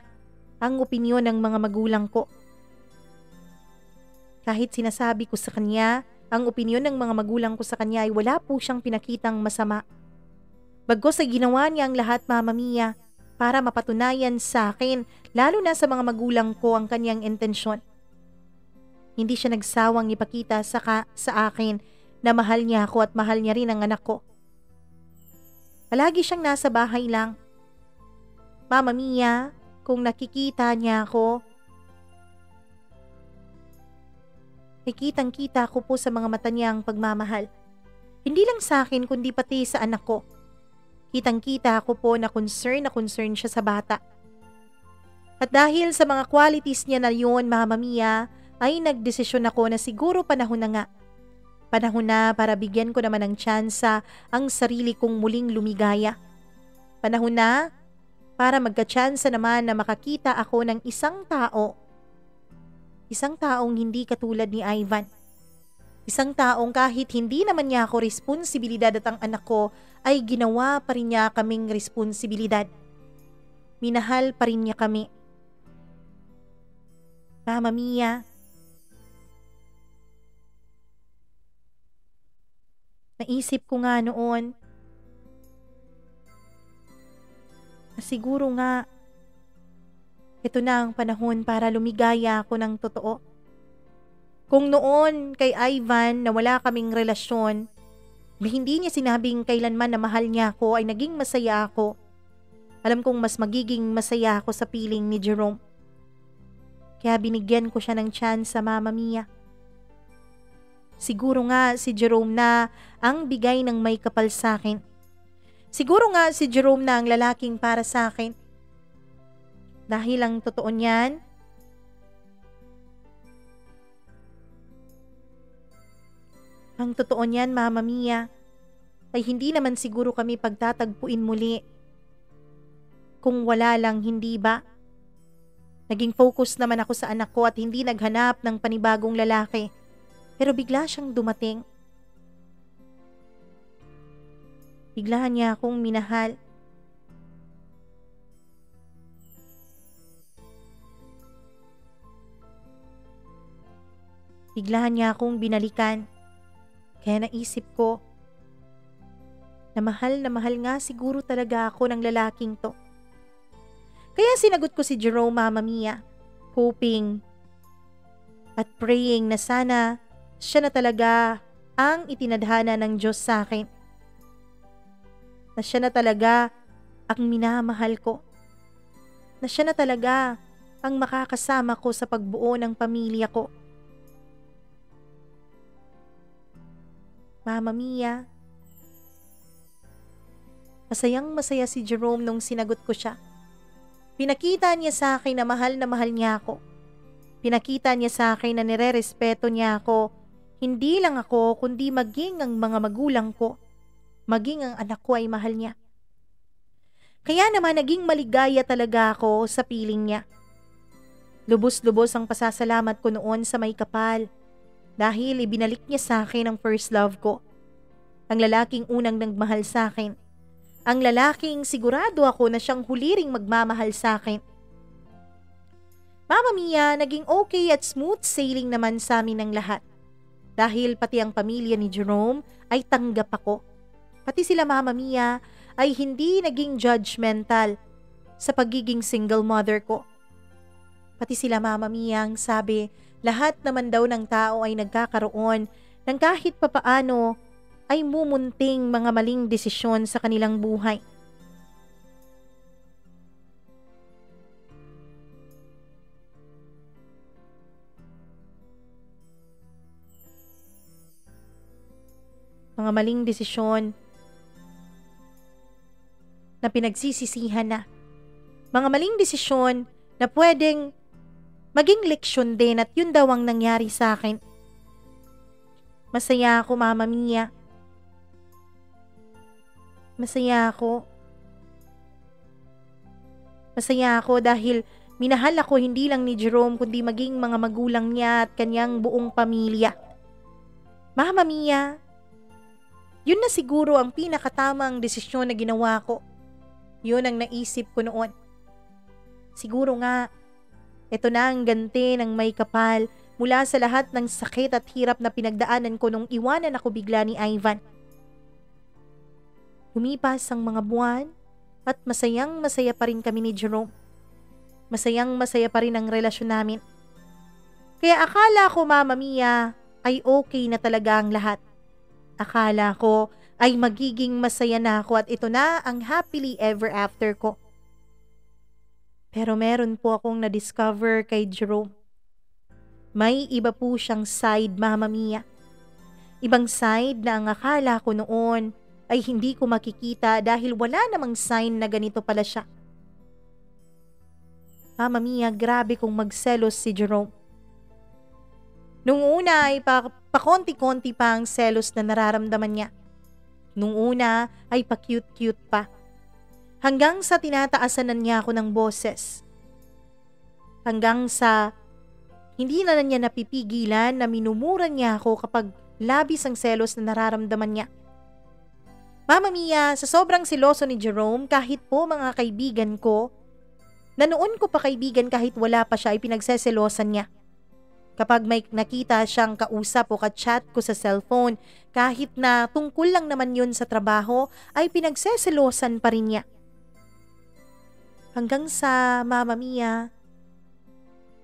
ang opinyon ng mga magulang ko. Kahit sinasabi ko sa kanya, ang opinyon ng mga magulang ko sa kanya ay wala po siyang pinakitang masama. Bagkus ay ginawa niya ang lahat, Mama Mia, para mapatunayan sa akin, lalo na sa mga magulang ko, ang kanyang intensyon. Hindi siya nagsawang ipakita sa akin na mahal niya ako at mahal niya rin ang anak ko. Palagi siyang nasa bahay lang. Mama Mia, kung nakikita niya ako, ay kitang-kita ko po sa mga mata niya ang pagmamahal. Hindi lang sa akin kundi pati sa anak ko. Kitang-kita ko po na concern siya sa bata. At dahil sa mga qualities niya na yun, Mama Mia, ay nagdesisyon ako na siguro panahon na nga. Panahon na para bigyan ko naman ng tsansa ang sarili kong muling lumigaya. Panahon na para magkatsansa naman na makakita ako ng isang tao. Isang taong hindi katulad ni Ivan. Isang taong kahit hindi naman niya ako responsibilidad at ang anak ko ay ginawa pa rin niya kaming responsibilidad. Minahal pa rin niya kami. Mama Mia, naisip ko nga noon na siguro nga ito na ang panahon para lumigaya ako ng totoo. Kung noon kay Ivan na wala kaming relasyon, hindi niya sinabing kailanman na mahal niya ako ay naging masaya ako. Alam kong mas magiging masaya ako sa piling ni Jerome. Kaya binigyan ko siya ng chance sa Mama Mia. Siguro nga si Jerome na ang bigay ng may kapal sa akin. Siguro nga si Jerome na ang lalaking para sa akin. Dahil ang totoo niyan, Mama Mia, ay hindi naman siguro kami pagtatagpuin muli. Kung wala lang, hindi ba? Naging focus naman ako sa anak ko at hindi naghanap ng panibagong lalaki. Pero bigla siyang dumating. Bigla niya akong minahal. Bigla niya akong binalikan. Kaya naisip ko na mahal nga siguro talaga ako ng lalaking to. Kaya sinagot ko si Jerome, Mama Mia, hoping at praying na sana siya na talaga ang itinadhana ng Diyos sa akin. Na siya na talaga ang minamahal ko. Na siya na talaga ang makakasama ko sa pagbuo ng pamilya ko. Mama Mia, masayang masaya si Jerome nung sinagot ko siya. Pinakita niya sa akin na mahal niya ako. Pinakita niya sa akin na nirerespeto niya ako, hindi lang ako kundi maging ang mga magulang ko, maging ang anak ko ay mahal niya. Kaya naman naging maligaya talaga ako sa piling niya. Lubos-lubos ang pasasalamat ko noon sa may kapal. Dahil ibinalik niya sa akin ang first love ko. Ang lalaking unang nagmahal sa akin. Ang lalaking sigurado ako na siyang huli ring magmamahal sa akin. Mama Mia, naging okay at smooth sailing naman sa amin ng lahat. Dahil pati ang pamilya ni Jerome ay tanggap ako. Pati sila Mama Mia ay hindi naging judgmental sa pagiging single mother ko. Pati sila Mama Mia ang sabi, lahat naman daw ng tao ay nagkakaroon ng kahit papaano ay mumunting mga maling desisyon sa kanilang buhay. Mga maling desisyon na pinagsisisihan na. Mga maling desisyon na pwedeng maging leksyon din at yun daw ang nangyari sa akin. Masaya ako, Mama Mia. Masaya ako. Masaya ako dahil minahal ako hindi lang ni Jerome kundi maging mga magulang niya at kanyang buong pamilya. Mama Mia, yun na siguro ang pinakatamang desisyon na ginawa ko. Yun ang naisip ko noon. Siguro nga, ito na ang ganti ng may kapal mula sa lahat ng sakit at hirap na pinagdaanan ko nung iwanan ako bigla ni Ivan. Lumipas ang mga buwan at masayang masaya pa rin kami ni Jerome. Masayang masaya pa rin ang relasyon namin. Kaya akala ko, Mama Mia, ay okay na talaga ang lahat. Akala ko ay magiging masaya na ako at ito na ang happily ever after ko. Pero meron po akong na-discover kay Jerome. May iba po siyang side, Mama Mia. Ibang side na ang akala ko noon ay hindi ko makikita dahil wala namang sign na ganito pala siya. Mama Mia, grabe kong magselos si Jerome. Nung una ay pakonti-konti pa ang selos na nararamdaman niya. Nung una ay pa-cute-cute pa. Hanggang sa tinataasanan niya ako ng boses. Hanggang sa hindi na niya napipigilan na minumura niya ako kapag labis ang selos na nararamdaman niya. Mama Mia, sa sobrang siloso ni Jerome, kahit po mga kaibigan ko, na noon ko pa kaibigan kahit wala pa siya ay pinagseselosan niya. Kapag may nakita siyang kausap o ka-chat ko sa cellphone, kahit na tungkol lang naman yun sa trabaho, ay pinagseselosan pa rin niya. Hanggang sa, Mama Mia,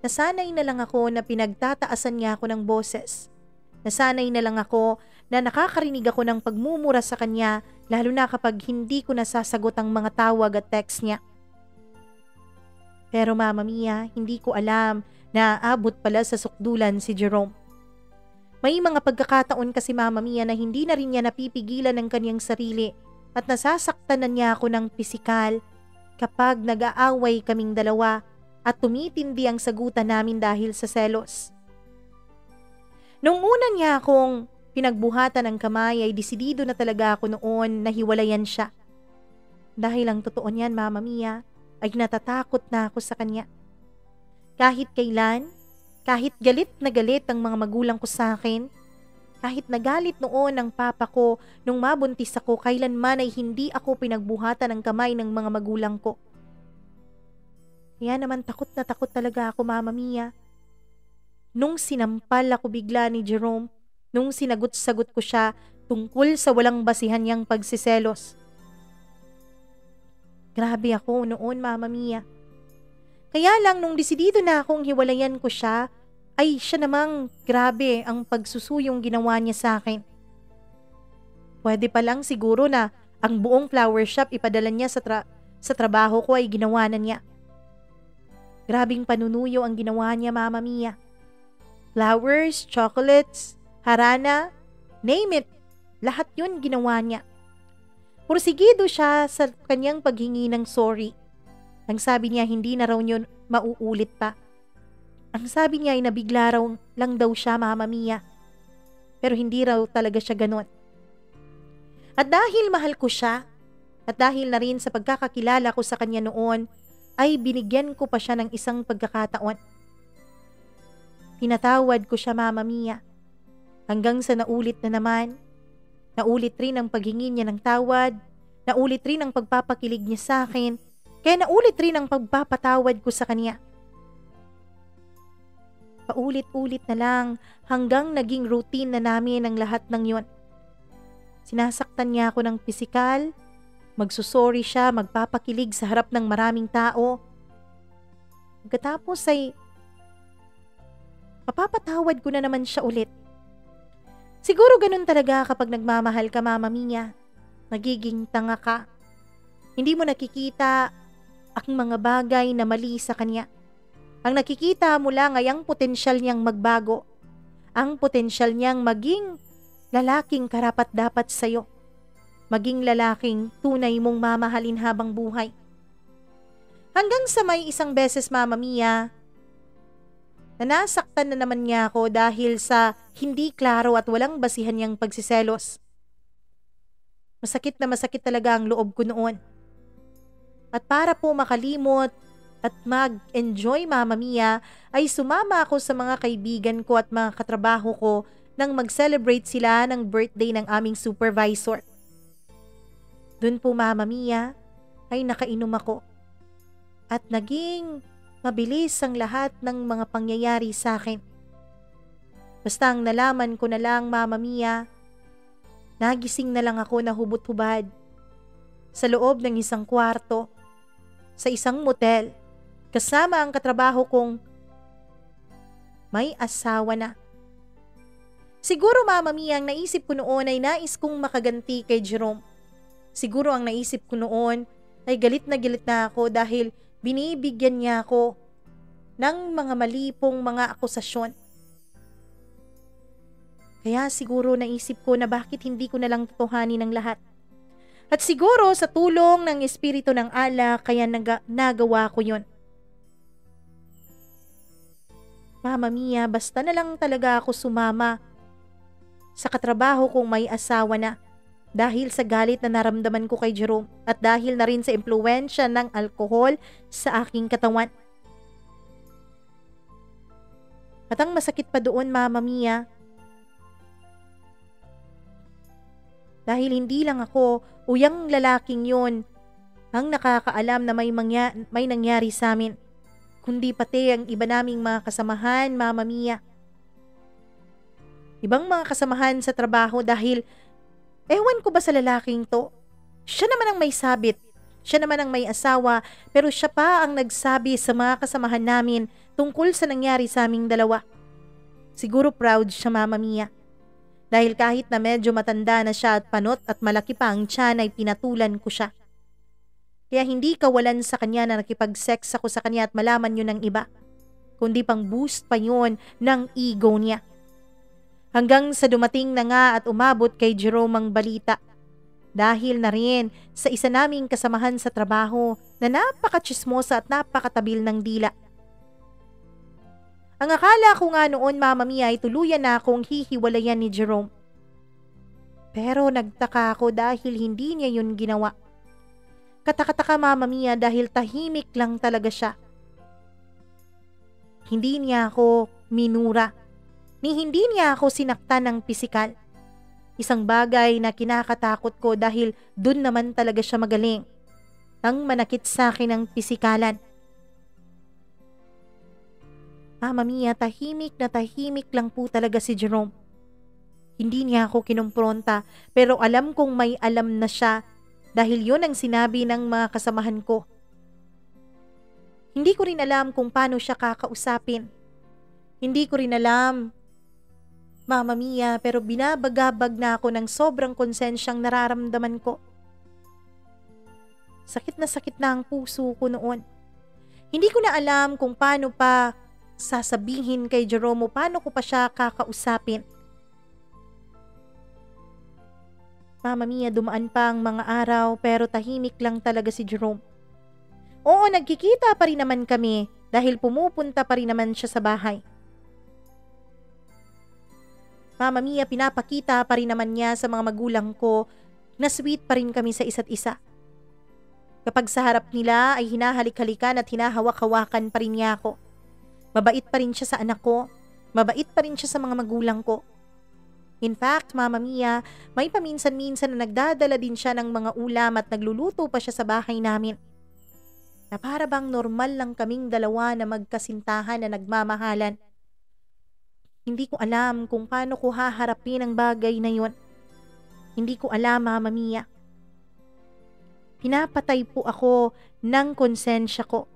nasanay na lang ako na pinagtataasan niya ako ng boses. Nasanay na lang ako na nakakarinig ako ng pagmumura sa kanya, lalo na kapag hindi ko nasasagot ang mga tawag at text niya. Pero Mama Mia, hindi ko alam na aabot pala sa sukdulan si Jerome. May mga pagkakataon kasi, Mama Mia, na hindi na rin niya napipigilan ng kanyang sarili at nasasaktan na niya ako ng pisikal kapag nag-aaway kaming dalawa at tumitindi ang sagutan namin dahil sa selos. Nung una niya akong pinagbuhatan ng kamay ay desidido na talaga ako noon na hiwalayan siya. Dahil ang totoo niyan, Mama Mia, ay natatakot na ako sa kanya. Kahit kailan, kahit galit na galit ang mga magulang ko sa akin, kahit nagalit noon ang papa ko nung mabuntis ako, kailanman ay hindi ako pinagbuhatan ng kamay ng mga magulang ko. Kaya naman takot na takot talaga ako, Mama Mia. Nung sinampal ako bigla ni Jerome, nung sinagot-sagot ko siya tungkol sa walang basihan niyang pagsiselos. Grabe ako noon, Mama Mia. Kaya lang nung desidido na akong hiwalayan ko siya, ay siya namang grabe ang pagsusuyong ginawa niya sa akin. Pwede pa lang siguro na ang buong flower shop ipadala niya sa trabaho ko ay ginawa na niya. Grabing panunuyo ang ginawa niya, Mama Mia. Flowers, chocolates, harana, name it, lahat yun ginawa niya. Pursigido siya sa kanyang paghingi ng sorry. Ang sabi niya hindi na raw yun mauulit pa. Ang sabi niya ay nabigla raw lang daw siya, Mama Mia. Pero hindi raw talaga siya ganon. At dahil mahal ko siya, at dahil na rin sa pagkakakilala ko sa kanya noon, ay binigyan ko pa siya ng isang pagkakataon. Pinatawad ko siya, Mama Mia. Hanggang sa naulit na naman. Naulit rin ang paghingi niya ng tawad. Naulit rin ang pagpapakilig niya sa akin. Kaya naulit rin ang pagpapatawad ko sa kanya. Paulit-ulit na lang hanggang naging routine na namin ang lahat ng yon. Sinasaktan niya ako ng pisikal. Magsusorry siya, magpapakilig sa harap ng maraming tao. Pagkatapos ay papapatawad ko na naman siya ulit. Siguro ganun talaga kapag nagmamahal ka, Mama Mia. Nagiging tanga ka. Hindi mo nakikita ang mga bagay na mali sa kanya. Ang nakikita mo lang ay ang potensyal niyang magbago. Ang potensyal niyang maging lalaking karapat-dapat sa'yo. Maging lalaking tunay mong mamahalin habang buhay. Hanggang sa may isang beses, Mama Mia, na nasaktan na naman niya ako dahil sa hindi klaro at walang basihan niyang pagsiselos. Masakit na masakit talaga ang loob ko noon. At para po makalimot at mag-enjoy, Mama Mia, ay sumama ako sa mga kaibigan ko at mga katrabaho ko nang mag-celebrate sila ng birthday ng aming supervisor. Dun po Mama Mia ay nakainom ako at naging mabilis ang lahat ng mga pangyayari sa akin. Basta ang nalaman ko na lang Mama Mia, nagising na lang ako na hubot-hubad sa loob ng isang kwarto sa isang motel kasama ang katrabaho kong may asawa na. Siguro Mama Mia, ang naisip ko noon ay nais kong makaganti kay Jerome. Siguro ang naisip ko noon ay galit na ako dahil binibigyan niya ako ng mga mali pong mga akusasyon. Kaya siguro naisip ko na bakit hindi ko na lang tutuhanin ang lahat. At siguro sa tulong ng Espiritu ng Allah kaya nagawa ko yun. Mama Mia, basta na lang talaga ako sumama sa katrabaho kong may asawa na dahil sa galit na naramdaman ko kay Jerome at dahil na rin sa impluwensya ng alkohol sa aking katawan. At ang masakit pa doon Mama Mia, dahil hindi lang ako o yung lalaking yon ang nakakaalam na may nangyari sa amin, kundi pati ang iba naming mga kasamahan Mama Mia. Ibang mga kasamahan sa trabaho dahil ewan ko ba sa lalaking to, siya naman ang may sabit, siya naman ang may asawa, pero siya pa ang nagsabi sa mga kasamahan namin tungkol sa nangyari sa aming dalawa. Siguro proud siya Mama Mia. Dahil kahit na medyo matanda na siya at panot at malaki pa ang tiyan ay pinatulan ko siya. Kaya hindi kawalan sa kanya na nakipag-sex ako sa kanya at malaman yun ng iba, kundi pang boost pa yun ng ego niya. Hanggang sa dumating na nga at umabot kay Jerome ang balita. Dahil na rin sa isa naming kasamahan sa trabaho na napaka-tsismosa at napakatabil ng dila. Ang akala ko nga noon Mama Mia ay tuluyan na akong hihiwalayan ni Jerome. Pero nagtaka ako dahil hindi niya yun ginawa. Katakataka Mama Mia dahil tahimik lang talaga siya. Hindi niya ako minura. Ni hindi niya ako sinaktan ng pisikal. Isang bagay na kinakatakot ko dahil dun naman talaga siya magaling. Nang manakit sa akin ng pisikalan. Mama Mia, tahimik na tahimik lang po talaga si Jerome. Hindi niya ako kinumpronta pero alam kong may alam na siya dahil yun ang sinabi ng mga kasamahan ko. Hindi ko rin alam kung paano siya kakausapin. Hindi ko rin alam, Mama Mia, pero binabagabag na ako ng sobrang konsensyang nararamdaman ko. Sakit na ang puso ko noon. Hindi ko na alam kung paano pa sasabihin kay Jerome o paano ko pa siya kakausapin. Mama Mia, dumaan pa ang mga araw pero tahimik lang talaga si Jerome. Oo, nagkikita pa rin naman kami dahil pumupunta pa rin naman siya sa bahay. Mama Mia, pinapakita pa rin naman niya sa mga magulang ko na sweet pa rin kami sa isa't isa. Kapag sa harap nila ay hinahalik-halikan at hinahawak-hawakan pa rin niya ako. Mabait pa rin siya sa anak ko. Mabait pa rin siya sa mga magulang ko. In fact, Mama Mia, may paminsan-minsan na nagdadala din siya ng mga ulam at nagluluto pa siya sa bahay namin. Na para bang normal lang kaming dalawa na magkasintahan na nagmamahalan. Hindi ko alam kung paano ko haharapin ang bagay na yon. Hindi ko alam, Mama Mia. Pinapatay po ako ng konsensya ko.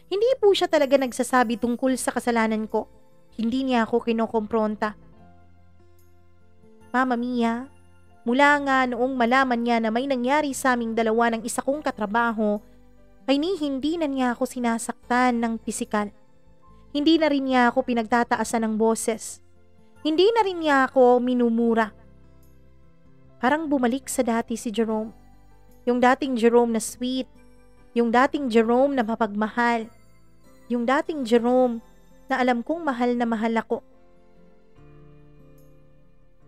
Hindi po siya talaga nagsasabi tungkol sa kasalanan ko. Hindi niya ako kinokompronta. Mama Mia, mula nga noong malaman niya na may nangyari sa aming dalawa ng isa kong katrabaho, ay hindi na niya ako sinasaktan ng pisikal. Hindi na rin niya ako pinagtataasan ng boses. Hindi na rin niya ako minumura. Parang bumalik sa dati si Jerome. Yung dating Jerome na sweet. Yung dating Jerome na mapagmahal. Yung dating Jerome na alam kong mahal na mahal ako.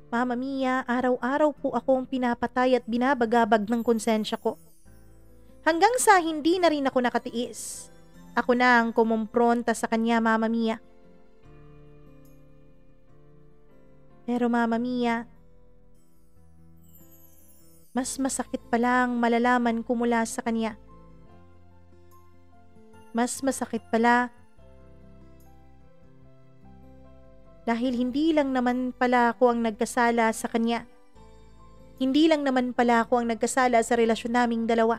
Mama Mia, araw-araw po akong pinapatay at binabagabag ng konsensya ko. Hanggang sa hindi na rin ako nakatiis. Ako na ang kumumpronta sa kanya, Mama Mia. Pero Mama Mia, mas masakit palang malalaman ko mula sa kanya. Mas masakit pala dahil hindi lang naman pala ako ang nagkasala sa kanya. Hindi lang naman pala ako ang nagkasala sa relasyon naming dalawa.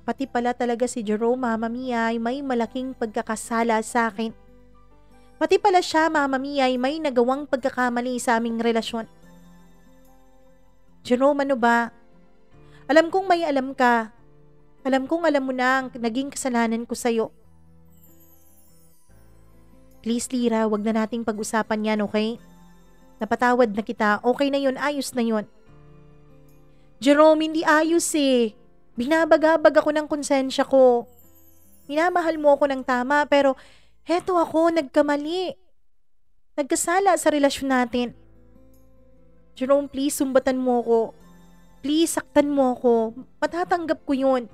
Pati pala talaga si Jerome, Mama Mia, ay may malaking pagkakasala sa akin. Pati pala siya, Mama Mia, ay may nagawang pagkakamali sa aming relasyon. Jerome, ano ba? Alam kong may alam ka. Alam kong alam mo na ang naging kasalanan ko sa'yo. Please, Lira, wag na nating pag-usapan yan, okay? Napatawad na kita. Okay na yun, ayos na yun. Jerome, hindi ayos eh. Binabagabag ako ng konsensya ko. Minamahal mo ako ng tama, pero heto ako, nagkamali. Nagkasala sa relasyon natin. Jerome, please, sumbatan mo ko. Please, saktan mo ko. Matatanggap ko yun.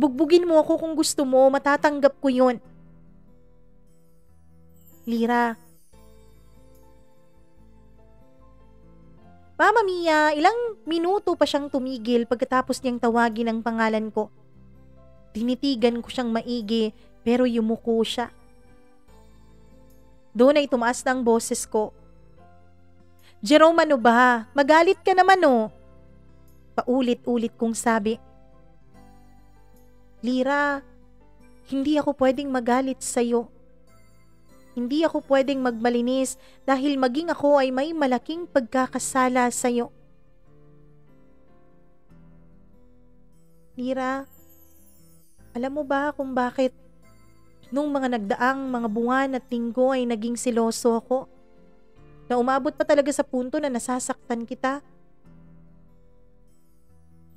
Bugbugin mo ako kung gusto mo, matatanggap ko yun. Lira. Mama Mia, ilang minuto pa siyang tumigil pagkatapos niyang tawagin ang pangalan ko. Tinitigan ko siyang maigi pero yumuko siya. Doon ay tumaas na ang boses ko. Jerome, ano ba? Magalit ka naman oh. Paulit-ulit kong sabi. Lira, hindi ako pwedeng magalit sa'yo. Hindi ako pwedeng magmalinis dahil maging ako ay may malaking pagkakasala sa'yo. Lira, alam mo ba kung bakit nung mga nagdaang mga buwan at linggo ay naging siloso ako? Na umabot pa talaga sa punto na nasasaktan kita?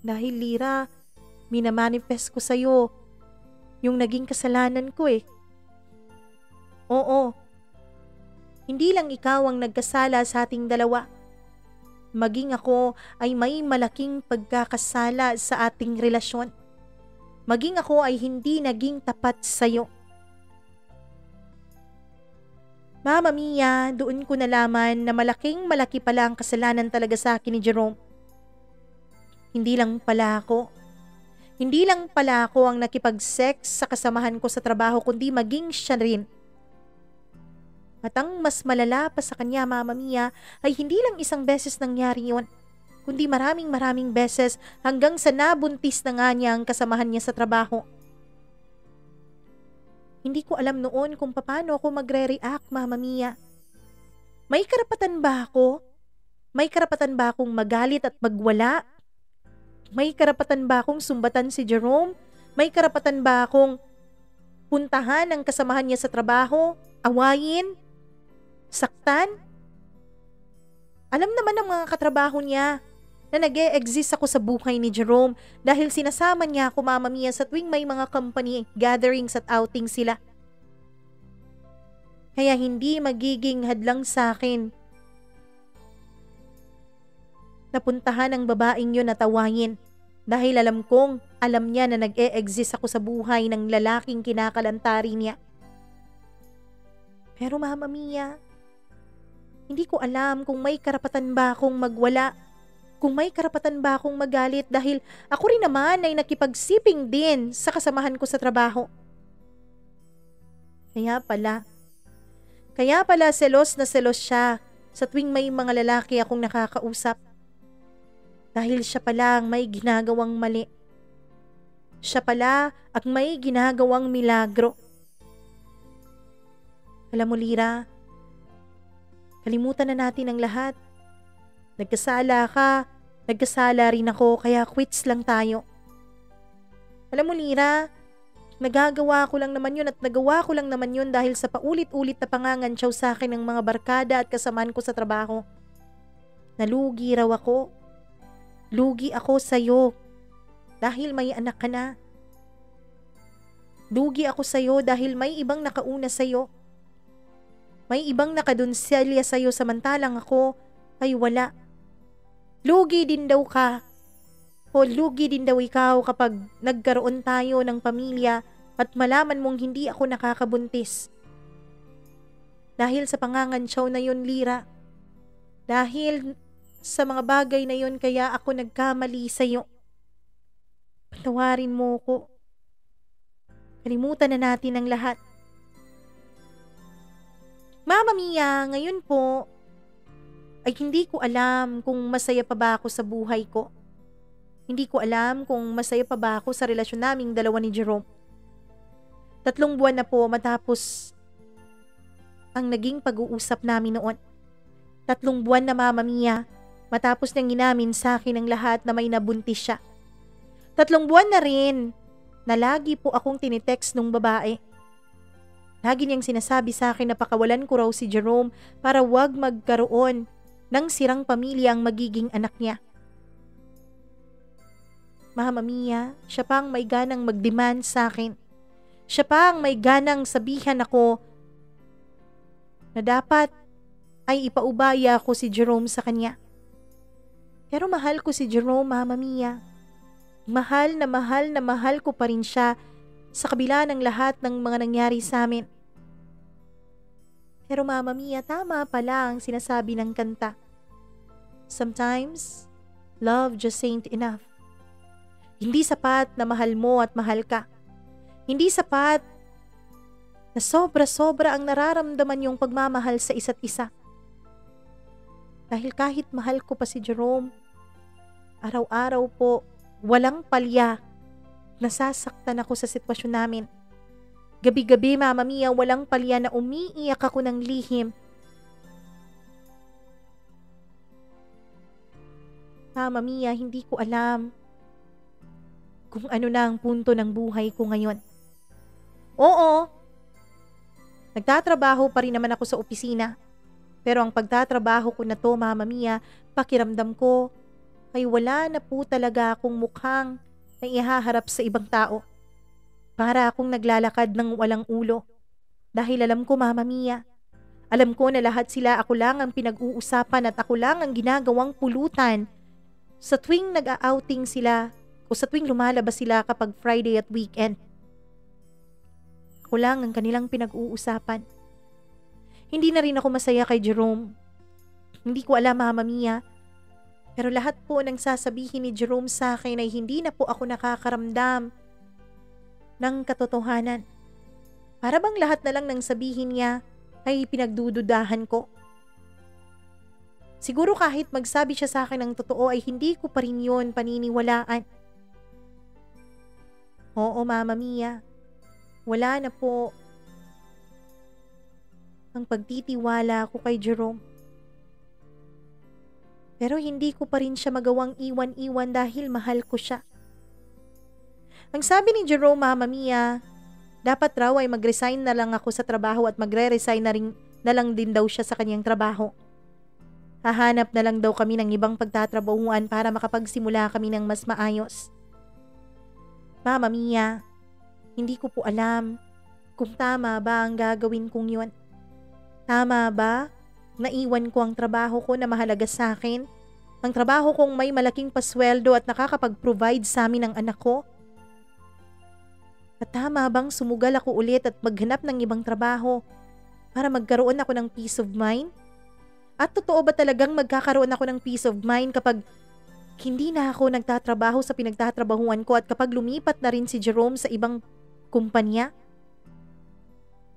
Dahil Lira, minamanifest ko sa'yo yung naging kasalanan ko eh. Oo, hindi lang ikaw ang nagkasala sa ating dalawa. Maging ako ay may malaking pagkakasala sa ating relasyon. Maging ako ay hindi naging tapat sa'yo. Mama Mia, doon ko nalaman na malaki pala ang kasalanan talaga sa akin ni Jerome. Hindi lang pala ako ang nakipag-sex sa kasamahan ko sa trabaho, kundi maging siya rin. At ang mas malala pa sa kanya, Mama Mia, ay hindi lang isang beses nangyari yon, kundi maraming beses hanggang sa nabuntis na nga niya ang kasamahan niya sa trabaho. Hindi ko alam noon kung paano ako magre-react, Mama Mia. May karapatan ba ako? May karapatan ba akong magalit at magwala? May karapatan ba akong sumbatan si Jerome? May karapatan ba akong puntahan ang kasamahan niya sa trabaho? Awayin? Saktan? Alam naman ng mga katrabaho niya na nag-e-exist ako sa buhay ni Jerome dahil sinasama niya ako, Mama Mia, sa tuwing may mga company gatherings at outing sila. Kaya hindi magiging hadlang sa akin napuntahan ang babaeng yun at awayin dahil alam niya na nag-e-exist ako sa buhay ng lalaking kinakalantari niya. Pero Mama Mia, hindi ko alam kung may karapatan ba akong magwala, kung may karapatan ba akong magalit dahil ako rin naman ay nakipagsiping din sa kasamahan ko sa trabaho. Kaya pala selos na selos siya sa tuwing may mga lalaki akong nakakausap. Dahil siya pala ang may ginagawang mali. Siya pala ang may ginagawang milagro. Alam mo, Lira, kalimutan na natin ang lahat. Nagkasala ka, nagkasala rin ako, kaya quits lang tayo. Alam mo, Lira, nagawa ko lang naman yun dahil sa paulit-ulit na pangangantsaw sa akin ng mga barkada at kasamaan ko sa trabaho. Nalugi raw ako. Lugi ako sa'yo dahil may anak ka na. Lugi ako sa'yo dahil may ibang nakauna sa'yo. May ibang nakadunselya sa'yo samantalang ako ay wala. Lugi din daw ka. O lugi din daw ikaw kapag nagkaroon tayo ng pamilya at malaman mong hindi ako nakakabuntis. Dahil sa pangangantsaw na yun, Lira. Dahil sa mga bagay na yun kaya ako nagkamali sa'yo. Patawarin mo ko. Kalimutan na natin ang lahat. Mama Mia, ngayon po ay hindi ko alam kung masaya pa ba ako sa buhay ko. Hindi ko alam kung masaya pa ba ako sa relasyon naming dalawa ni Jerome. 3 buwan na po matapos ang naging pag-uusap namin noon. 3 buwan na, Mama Mia, matapos niyang inamin sa akin ang lahat na may nabuntis siya. 3 buwan na rin na lagi po akong tinitext nung babae. Lagi niyang sinasabi sa akin na pakawalan ko raw si Jerome para wag magkaroon ng sirang pamilya ang magiging anak niya. Mama Mia, siya pa ang may ganang mag-demand sa akin. Siya pa ang may ganang sabihan ako na dapat ay ipaubaya ko si Jerome sa kanya. Pero mahal ko si Jerome, Mama Mia. Mahal na mahal ko pa rin siya sa kabila ng lahat ng mga nangyari sa amin. Pero Mama Mia, tama pala ang sinasabi ng kanta. Sometimes, love just ain't enough. Hindi sapat na mahal mo at mahal ka. Hindi sapat na sobra-sobra ang nararamdaman yung pagmamahal sa isa't isa. Dahil kahit mahal ko pa si Jerome, araw-araw po, walang palya, nasasaktan ako sa sitwasyon namin. Gabi-gabi, Mama Mia, walang palya na umiiyak ako ng lihim. Mama Mia, hindi ko alam kung ano na ang punto ng buhay ko ngayon. Oo, nagtatrabaho pa rin naman ako sa opisina. Pero ang pagtatrabaho ko na to, Mama Mia, pakiramdam ko ay wala na po talaga akong mukhang na ihaharap sa ibang tao. Para akong naglalakad ng walang ulo. Dahil alam ko, Mama Mia, alam ko na lahat sila ako lang ang pinag-uusapan at ako lang ang ginagawang pulutan sa tuwing nag-outing sila o sa tuwing lumalabas sila kapag Friday at weekend. Ako lang ang kanilang pinag-uusapan. Hindi na rin ako masaya kay Jerome. Hindi ko alam, Mama Mia, pero lahat po ng sasabihin ni Jerome sa akin ay hindi na po ako nakakaramdam ng katotohanan. Para bang lahat na lang ng sabihin niya ay pinagdududahan ko. Siguro kahit magsabi siya sa akin ng totoo ay hindi ko pa rin yun paniniwalaan. Oo, Mama Mia, wala na po ang pagtitiwala ko kay Jerome. Pero hindi ko pa rin siya magawang iwan-iwan dahil mahal ko siya. Ang sabi ni Jerome, Mama Mia, dapat raw ay mag-resign na lang ako sa trabaho at magre-resign na lang din daw siya sa kanyang trabaho. Hahanap na lang daw kami ng ibang pagtatrabahuan para makapagsimula kami ng mas maayos. Mama Mia, hindi ko po alam kung tama ba ang gagawin kong yun. Tama ba na iwan ko ang trabaho ko na mahalaga sa akin? Ang trabaho kong may malaking pasweldo at nakakapag-provide sa amin ng anak ko? At tama bang sumugal ako ulit at maghanap ng ibang trabaho para magkaroon ako ng peace of mind? At totoo ba talagang magkakaroon ako ng peace of mind kapag hindi na ako nagtatrabaho sa pinagtatrabahuan ko at kapag lumipat na rin si Jerome sa ibang kumpanya?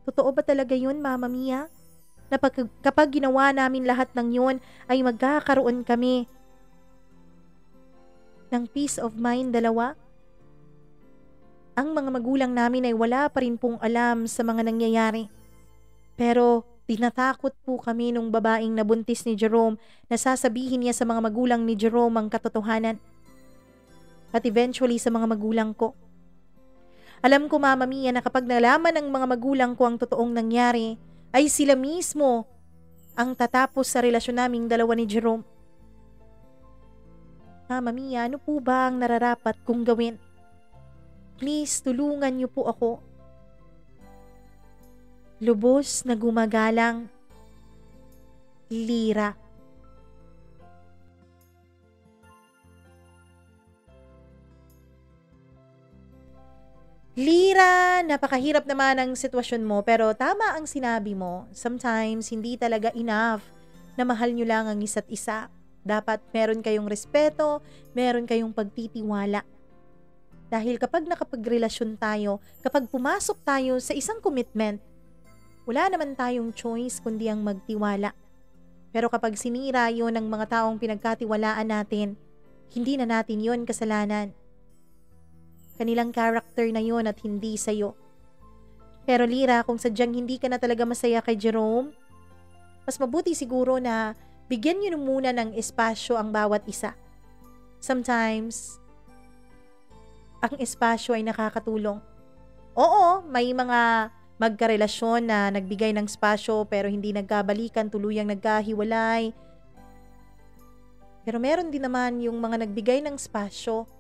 Totoo ba talaga yun, Mama Mia? Na kapag ginawa namin lahat ng yun ay magkakaroon kami ng peace of mind dalawa? Ang mga magulang namin ay wala pa rin pong alam sa mga nangyayari. Pero tinatakot po kami nung babaeng nabuntis ni Jerome na sasabihin niya sa mga magulang ni Jerome ang katotohanan. At eventually sa mga magulang ko. Alam ko, Mama Mia, na kapag nalaman ng mga magulang ko ang totoong nangyari, ay sila mismo ang tatapos sa relasyon naming dalawa ni Jerome. Mama Mia, ano po ba ang nararapat kong gawin? Please, tulungan niyo po ako. Lubos na gumagalang, Lira. Lira, napakahirap naman ang sitwasyon mo pero tama ang sinabi mo. Sometimes, hindi talaga enough na mahal nyo lang ang isa't isa. Dapat meron kayong respeto, meron kayong pagtitiwala. Dahil kapag nakapagrelasyon tayo, kapag pumasok tayo sa isang commitment, wala naman tayong choice kundi ang magtiwala. Pero kapag sinira yon ng mga taong pinagkatiwalaan natin, hindi na natin yon kasalanan. Kanilang character na yon at hindi sa'yo. Pero Lira, kung sadyang hindi ka na talaga masaya kay Jerome, mas mabuti siguro na bigyan nyo muna ng espasyo ang bawat isa. Sometimes, ang espasyo ay nakakatulong. Oo, may mga magkarelasyon na nagbigay ng espasyo pero hindi nagkabalikan, tuluyang nagkahiwalay. Pero meron din naman yung mga nagbigay ng espasyo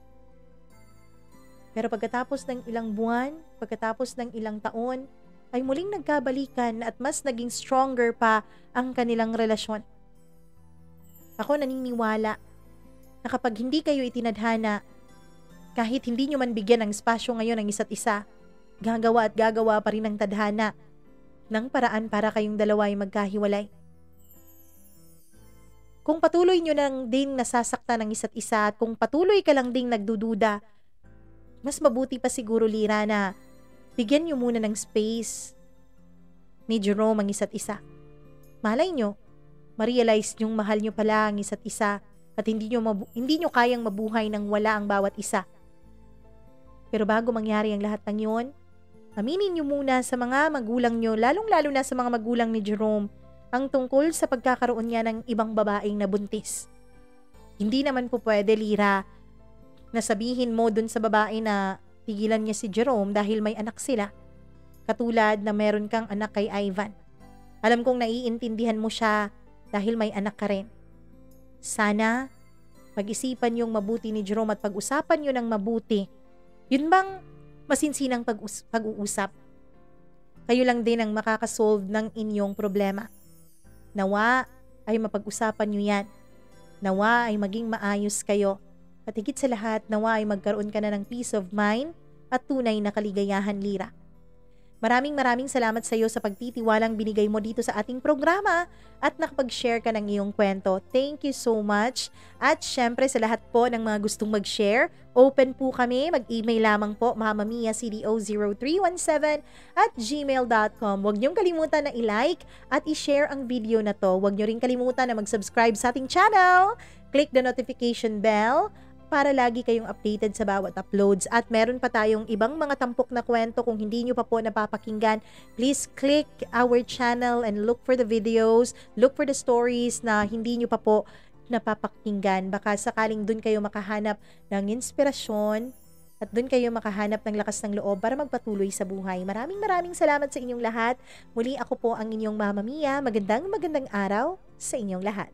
pero pagkatapos ng ilang buwan, pagkatapos ng ilang taon, ay muling nagkabalikan at mas naging stronger pa ang kanilang relasyon. Ako naniniwala na kapag hindi kayo itinadhana, kahit hindi nyo man bigyan ng espasyo ngayon ng isa't isa, gagawa at gagawa pa rin ng tadhana ng paraan para kayong dalawa ay magkahiwalay. Kung patuloy nyo nang ding nasasaktan ng isa't isa at kung patuloy ka lang ding nagdududa, mas mabuti pa siguro Lira na bigyan nyo muna ng space ni Jerome ang isa't isa. Malay nyo, ma-realize nyong mahal nyo pala ang isa't isa at hindi nyo kayang mabuhay nang wala ang bawat isa. Pero bago mangyari ang lahat ng yon, aminin nyo muna sa mga magulang nyo, lalong-lalo na sa mga magulang ni Jerome, ang tungkol sa pagkakaroon niya ng ibang babaeng nabuntis. Hindi naman po pwede, Lira, na sabihin mo dun sa babae na tigilan niya si Jerome dahil may anak sila. Katulad na meron kang anak kay Ivan. Alam kong naiintindihan mo siya dahil may anak ka rin. Sana, pag-isipan yung mabuti ni Jerome at pag-usapan nyo ng mabuti. Yun bang masinsinang pag-uusap? Kayo lang din ang makakasolve ng inyong problema. Nawa ay mapag-usapan nyo yan. Nawa ay maging maayos kayo. At higit sa lahat, nawa ay magkaroon ka na ng peace of mind at tunay na kaligayahan, Lira. Maraming salamat sa iyo sa pagtitiwalang binigay mo dito sa ating programa at nakapag-share ka ng iyong kwento. Thank you so much. At syempre sa lahat po ng mga gustong mag-share, open po kami. Mag-email lamang po mamamia.cdo0317@gmail.com. Huwag niyong kalimutan na i-like at i-share ang video na to. Huwag niyo rin kalimutan na mag-subscribe sa ating channel. Click the notification bell para lagi kayong updated sa bawat uploads. At meron pa tayong ibang mga tampok na kwento. Kung hindi nyo pa po napapakinggan, please click our channel and look for the videos, look for the stories na hindi nyo pa po napapakinggan. Baka sakaling dun kayo makahanap ng inspirasyon at dun kayo makahanap ng lakas ng loob para magpatuloy sa buhay. Maraming salamat sa inyong lahat. Muli ako po ang inyong Mama Mia. Magandang araw sa inyong lahat.